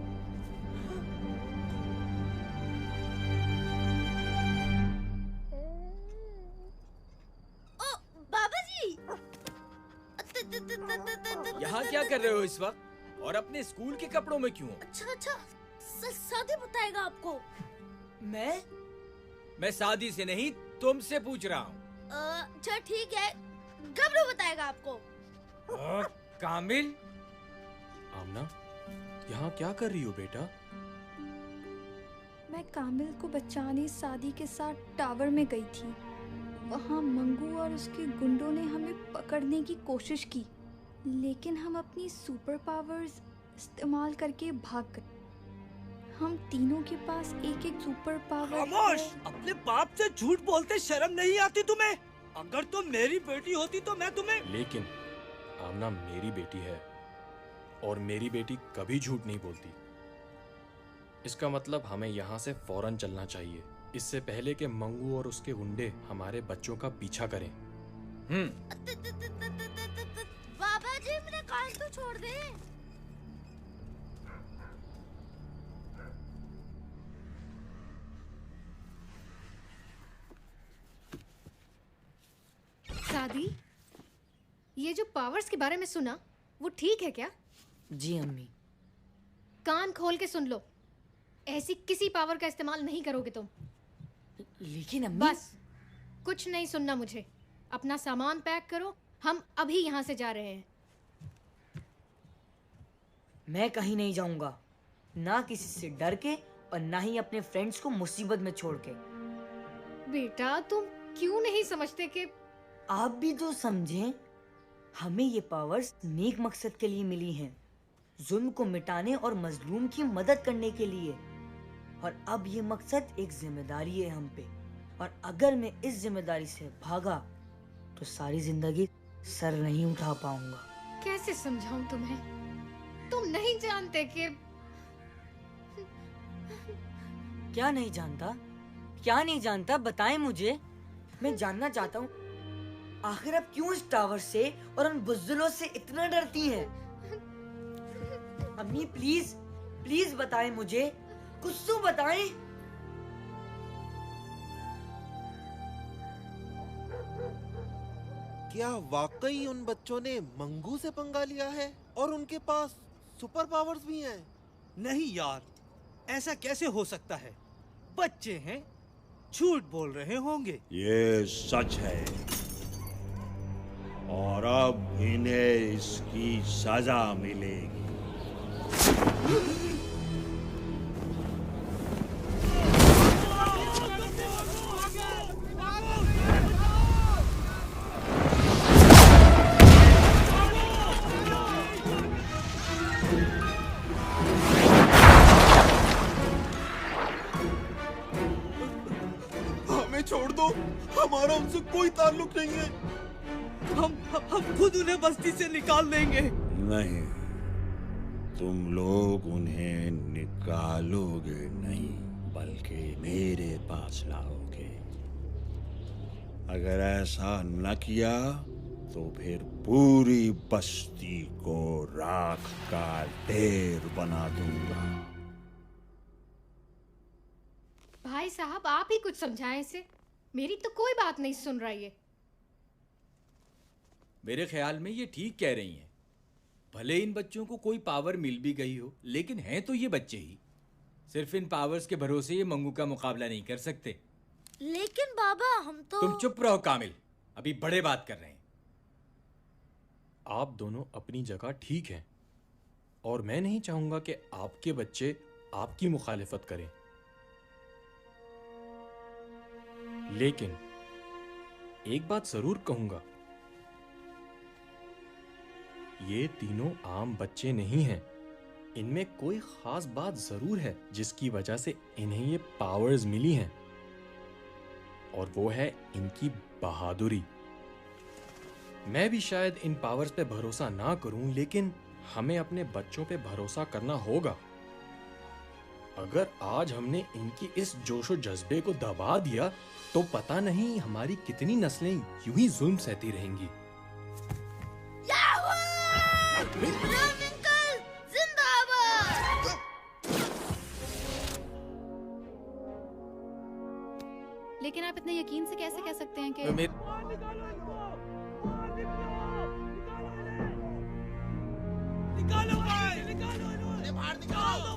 ओ, बाबा जी! यहाँ क्या कर रहे हो इस वक्त और अपने स्कूल के कपड़ों में क्यों? अच्छा, सादी बताएगा आपको। मैं शादी से नहीं तुमसे पूछ रहा हूँ। अच्छा ठीक है, गबरू बताएगा आपको। कामिल, आमना, यहाँ क्या कर रही हो बेटा? मैं कामिल को बचाने सादी के साथ टावर में गई थी। वहाँ मंगू और उसके गुंडों ने हमें पकड़ने की कोशिश की, लेकिन हम अपनी सुपर पावर्स इस्तेमाल करके भाग गए। हम तीनों के पास एक एक सुपर पावर। खामोश! अपने बाप से झूठ बोलते शर्म नहीं आती तुम्हें? अगर तुम मेरी बेटी होती तो मैं तुम्हें। लेकिन आमना मेरी बेटी है और मेरी बेटी कभी झूठ नहीं बोलती। इसका मतलब हमें यहाँ से फौरन चलना चाहिए, इससे पहले कि मंगू और उसके गुंडे हमारे बच्चों का पीछा करें। बाबा जी मेरे कान तो छोड़ दे। शादी, ये जो पावर्स के बारे में सुना वो ठीक है क्या? जी अम्मी। कान खोल के सुन लो, ऐसी किसी पावर का इस्तेमाल नहीं करोगे तुम। लेकिन अम्मी। बस कुछ नहीं सुनना मुझे। अपना सामान पैक करो, हम अभी यहाँ से जा रहे हैं। मैं कहीं नहीं जाऊंगा, ना किसी से डर के और ना ही अपने फ्रेंड्स को मुसीबत में छोड़ के। बेटा तुम क्यों नहीं समझते कि आप भी तो समझें, हमें ये पावर्स नेक मकसद के लिए मिली हैं, जुल्म को मिटाने और मजलूम की मदद करने के लिए। और अब ये मकसद एक जिम्मेदारी है हम पे, और अगर मैं इस जिम्मेदारी से भागा तो सारी जिंदगी सर नहीं उठा पाऊंगा। कैसे समझाऊं तुम्हें? तुम नहीं जानते कि क्या नहीं जानता? क्या नहीं जानता बताएं मुझे, मैं जानना चाहता हूँ। आखिर आप क्यों इस टावर से और उन बुज़दिलों से इतना डरती हैं? अम्मी प्लीज प्लीज बताएं मुझे, कुछ तो बताएं। क्या वाकई उन बच्चों ने मंगू से पंगा लिया है और उनके पास सुपर पावर्स भी हैं? नहीं यार, ऐसा कैसे हो सकता है? बच्चे हैं, झूठ बोल रहे होंगे। ये सच है और अब इन्हें इसकी सजा मिलेगी। हमें छोड़ दो, हमारा उनसे कोई ताल्लुक नहीं है। हम खुद उन्हें बस्ती से निकाल देंगे। नहीं, तुम लोग उन्हें निकालोगे नहीं, बल्कि मेरे पास लाओगे। अगर ऐसा न किया तो फिर पूरी बस्ती को राख का ढेर बना दूंगा। भाई साहब आप ही कुछ समझाएं इसे, मेरी तो कोई बात नहीं सुन रहा ये। मेरे ख्याल में ये ठीक कह रही हैं। भले इन बच्चों को कोई पावर मिल भी गई हो, लेकिन हैं तो ये बच्चे ही। सिर्फ इन पावर्स के भरोसे ये मंगू का मुकाबला नहीं कर सकते। लेकिन बाबा हम तो। तुम चुप रहो कामिल, अभी बड़े बात कर रहे हैं। आप दोनों अपनी जगह ठीक हैं, और मैं नहीं चाहूंगा कि आपके बच्चे आपकी मुखालिफत करें। लेकिन एक बात जरूर कहूंगा, ये तीनों आम बच्चे नहीं हैं। इनमें कोई खास बात जरूर है जिसकी वजह से इन्हें ये पावर्स मिली हैं, और वो है इनकी बहादुरी। मैं भी शायद इन पावर्स पे भरोसा ना करूं, लेकिन हमें अपने बच्चों पे भरोसा करना होगा। अगर आज हमने इनकी इस जोशो जज्बे को दबा दिया तो पता नहीं हमारी कितनी नस्लें यूं ही जुल्म सहती रहेंगी। लेकिन आप इतने यकीन से कैसे कह सकते हैं कि निकालो भाई, निकालो इन्हें बाहर निकालो।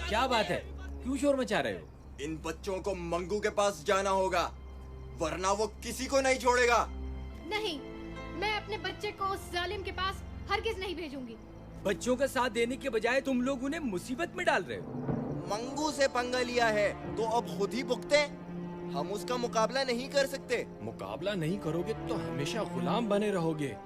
क्या बात है, क्यों शोर मचा रहे हो? इन बच्चों को मंगू के पास जाना होगा, वरना वो किसी को नहीं छोड़ेगा। नहीं, मैं अपने बच्चे को उस जालिम के पास हरगिज नहीं भेजूंगी। बच्चों का साथ देने के बजाय तुम लोग उन्हें मुसीबत में डाल रहे हो। मंगू से पंगा लिया है तो अब खुद ही भुगते। हम उसका मुकाबला नहीं कर सकते। मुकाबला नहीं करोगे तो हमेशा गुलाम बने रहोगे,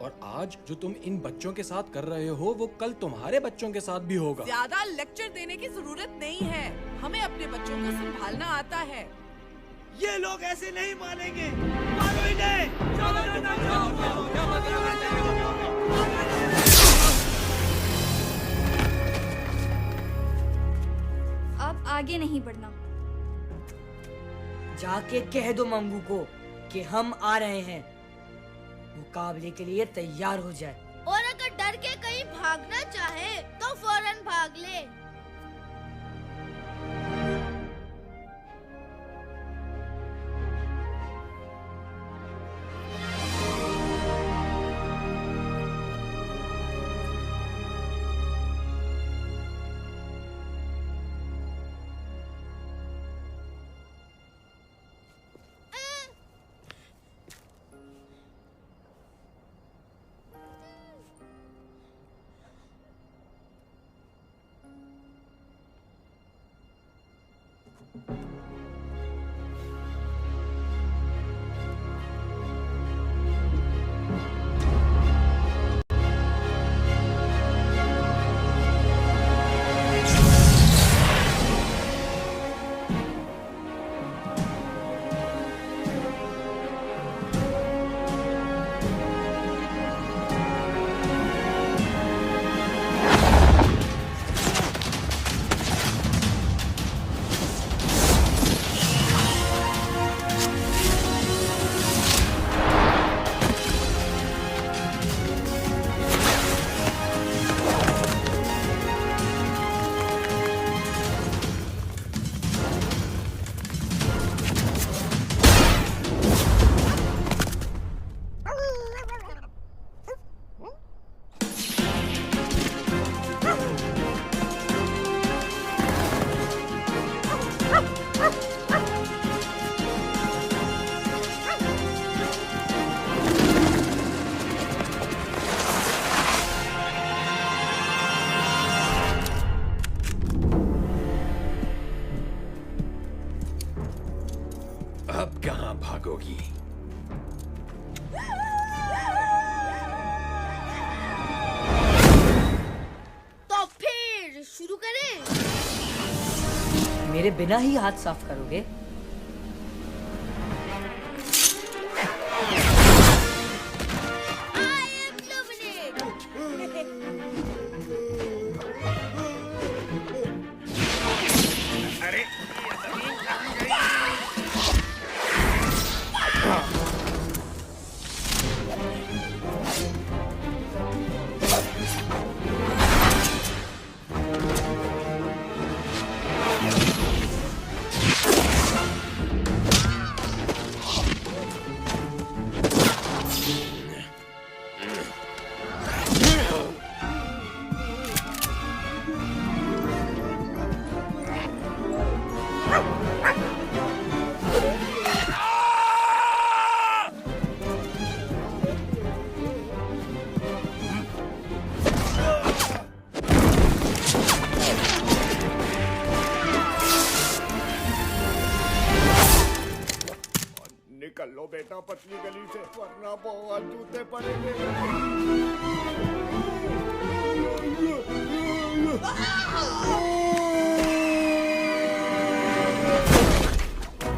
और आज जो तुम इन बच्चों के साथ कर रहे हो वो कल तुम्हारे बच्चों के साथ भी होगा। ज्यादा लेक्चर देने की जरूरत नहीं है, हमें अपने बच्चों को संभालना आता है। ये लोग ऐसे नहीं मानेंगे। मारो इन्हें। अब आगे नहीं बढ़ना। जाके कह दो मंगू को कि हम आ रहे हैं, मुकाबले के लिए तैयार हो जाए। और अगर डर के कहीं भागना चाहे तो फौरन भाग ले। अब कहां भागोगी? तो फिर शुरू करें? मेरे बिना ही हाथ साफ करोगे? अरे निकल लो बेटा पतली गली से, वरना बहुत जूते पड़ेंगे।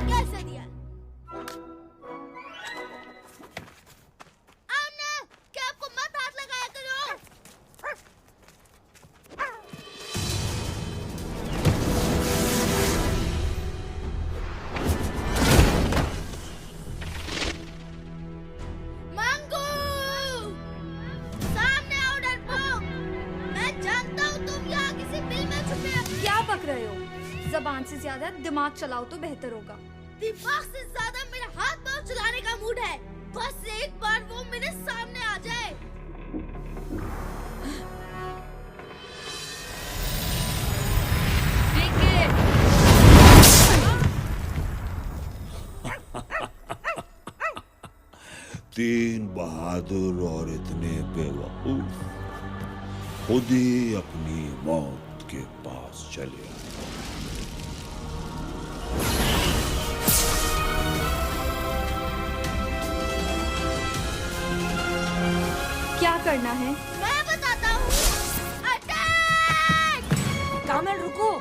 कैसे दिया? आओ ना, क्या आपको मत हाथ लगाया करो? मंगू! सामने आओ डरपोक! मैं जानता हूँ तुम यहाँ किसी बिल में छुपे हो। क्या पक रहे हो? जबान से ज्यादा दिमाग चलाओ तो बेहतर होगा। दिमाग से ज्यादा मेरा हाथ पांव चलाने का मूड है। बस एक बार वो मेरे सामने आ जाए। तीन बहादुर और इतने बेवकूफ खुद ही अपनी मौत के पास चले आए। क्या करना है? मैं बताता हूँ। अटैक! कामल रुको।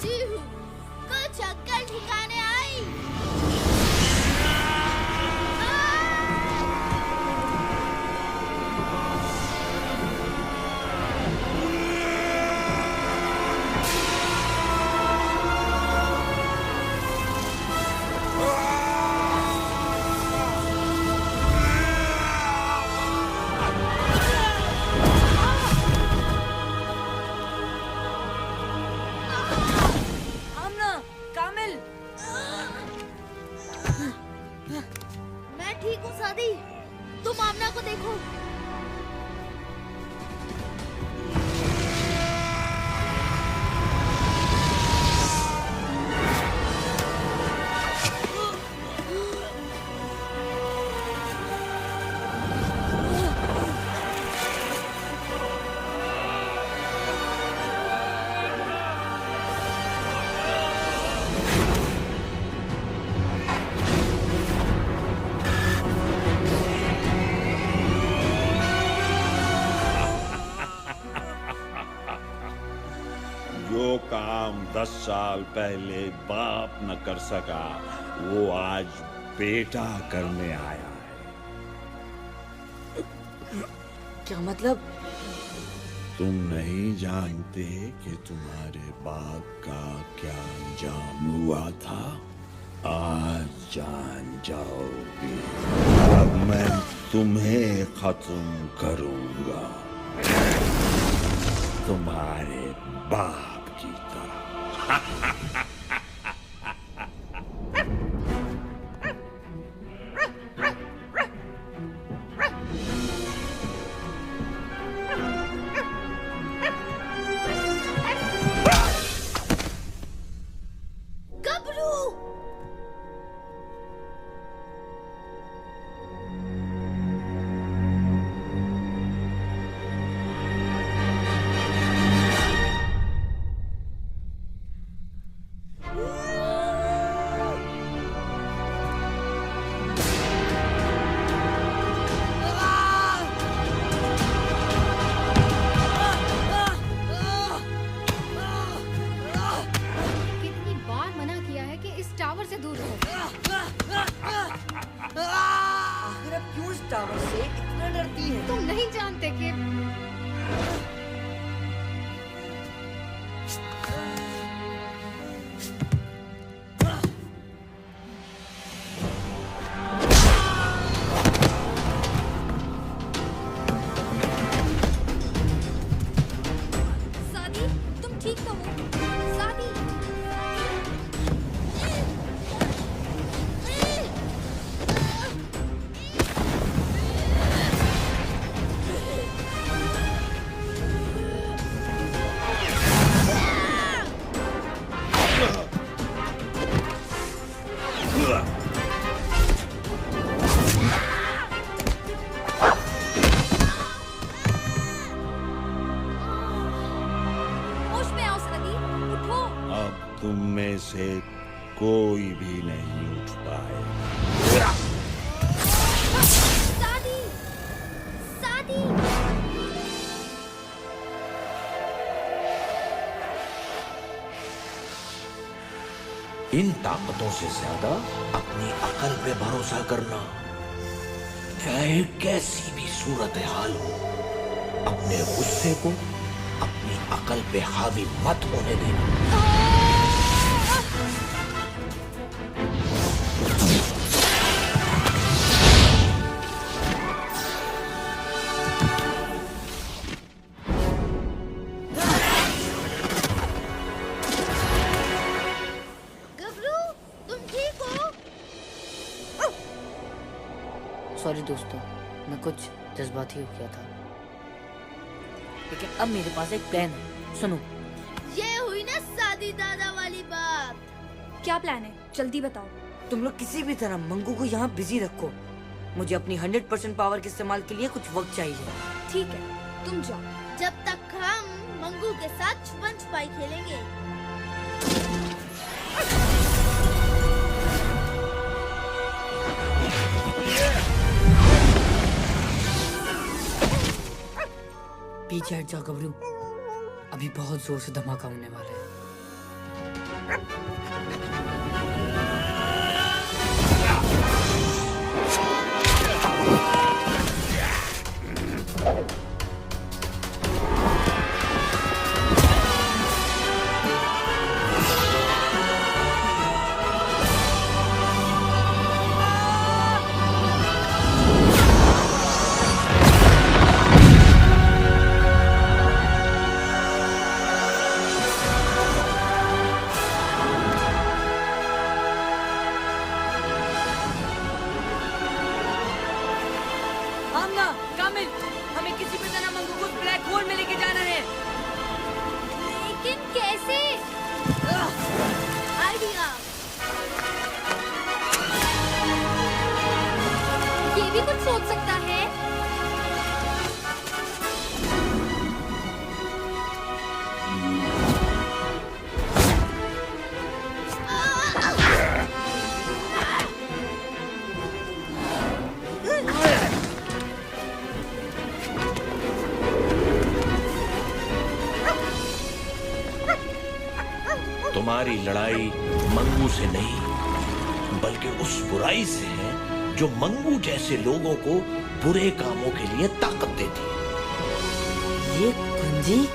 पहुंची हूँ। कुछ अक्कल ठिकाने आई। मैं ठीक हूँ सादी, तुम आमना को देखो। जो काम 10 साल पहले बाप न कर सका वो आज बेटा करने आया है। क्या मतलब? तुम नहीं जानते कि तुम्हारे बाप का क्या अंजाम हुआ था? आज जान जाओगे। अब मैं तुम्हें खत्म करूंगा, तुम्हारे बाप की तरह। गबरू! कितनी बार मना किया है कि इस टावर से दूर रहो। आखिर अब क्यों इस टावर से इतना डरती है? तुम नहीं जानते कि सादी, तुम ठीक तो हो? सादी, होश में आओ सादी, उठो। अब तुम में से कोई भी नहीं उठ पाए। सादी! सादी! इन ताकतों से ज्यादा अपनी अकल पे भरोसा करना। चाहे कैसी भी सूरत हाल हो, अपने गुस्से को अपनी अकल पे हावी मत होने देना। गबरू, तुम ठीक हो? सॉरी दोस्तों, मैं कुछ जज्बाती हो गया था, लेकिन अब मेरे पास एक प्लान है। सुनो। ये हुई ना सादी दादा वाली बात। क्या प्लान है? जल्दी बताओ। तुम लोग किसी भी तरह मंगू को यहाँ बिजी रखो। मुझे अपनी 100% पावर के इस्तेमाल के लिए कुछ वक्त चाहिए। ठीक है, तुम जाओ। जब तक हम मंगू के साथ छुपन छुपाई खेलेंगे। पीछे हट जाओ गबरू, अभी बहुत जोर से धमाका होने वाला है। आमना, कामिल, हमें किसी भी तरह मंगू को ब्लैक होल में लेके जाना है। लेकिन कैसे? आइडिया। ये भी कुछ सोच सकता है। तुम्हारी लड़ाई मंगू से नहीं बल्कि उस बुराई से है जो मंगू जैसे लोगों को बुरे कामों के लिए ताकत देती है। ये कुंजी?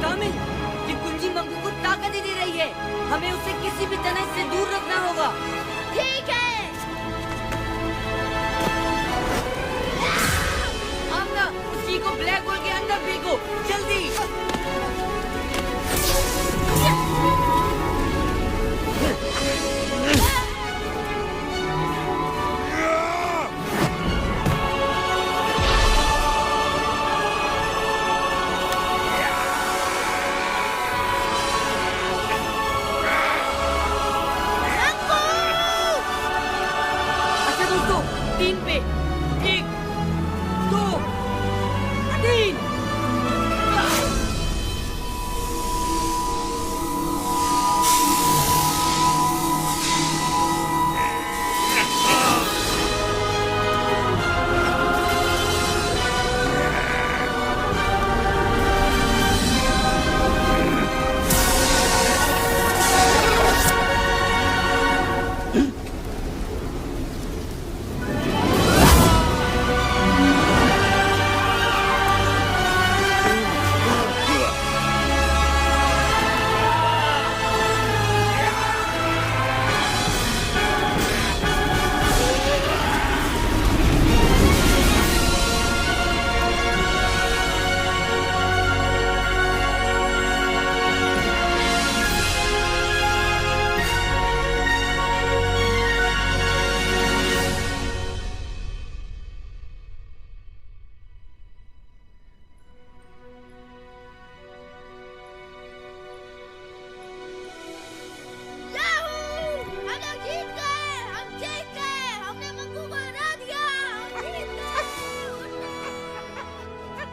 कामिल, ये कुंजी मंगू को ताकत ही दे रही है। हमें उसे किसी भी तरह से दूर रखना होगा। ठीक है। आमना, उसी को ब्लैक होल के अंदर फेंको, जल्दी। अच्छा दोस्तों, 3 पे 1 2 3।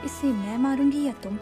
इसे मैं मारूंगी या तुम?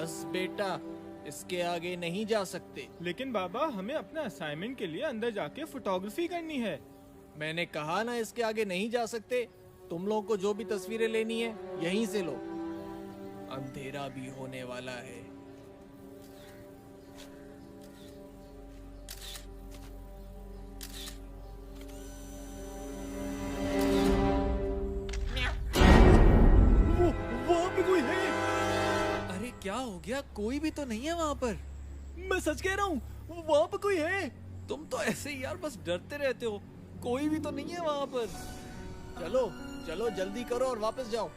बस बेटा, इसके आगे नहीं जा सकते। लेकिन बाबा, हमें अपना असाइनमेंट के लिए अंदर जाके फोटोग्राफी करनी है। मैंने कहा ना इसके आगे नहीं जा सकते। तुम लोगों को जो भी तस्वीरें लेनी है यहीं से लो। अंधेरा भी होने वाला है। वहाँ पे कोई है। अरे क्या हो गया? कोई भी तो नहीं है वहाँ पर। मैं सच कह रहा हूँ, वहाँ पे कोई है। तुम तो ऐसे ही यार बस डरते रहते हो। कोई भी तो नहीं है वहाँ पर। चलो चलो जल्दी करो और वापस जाओ।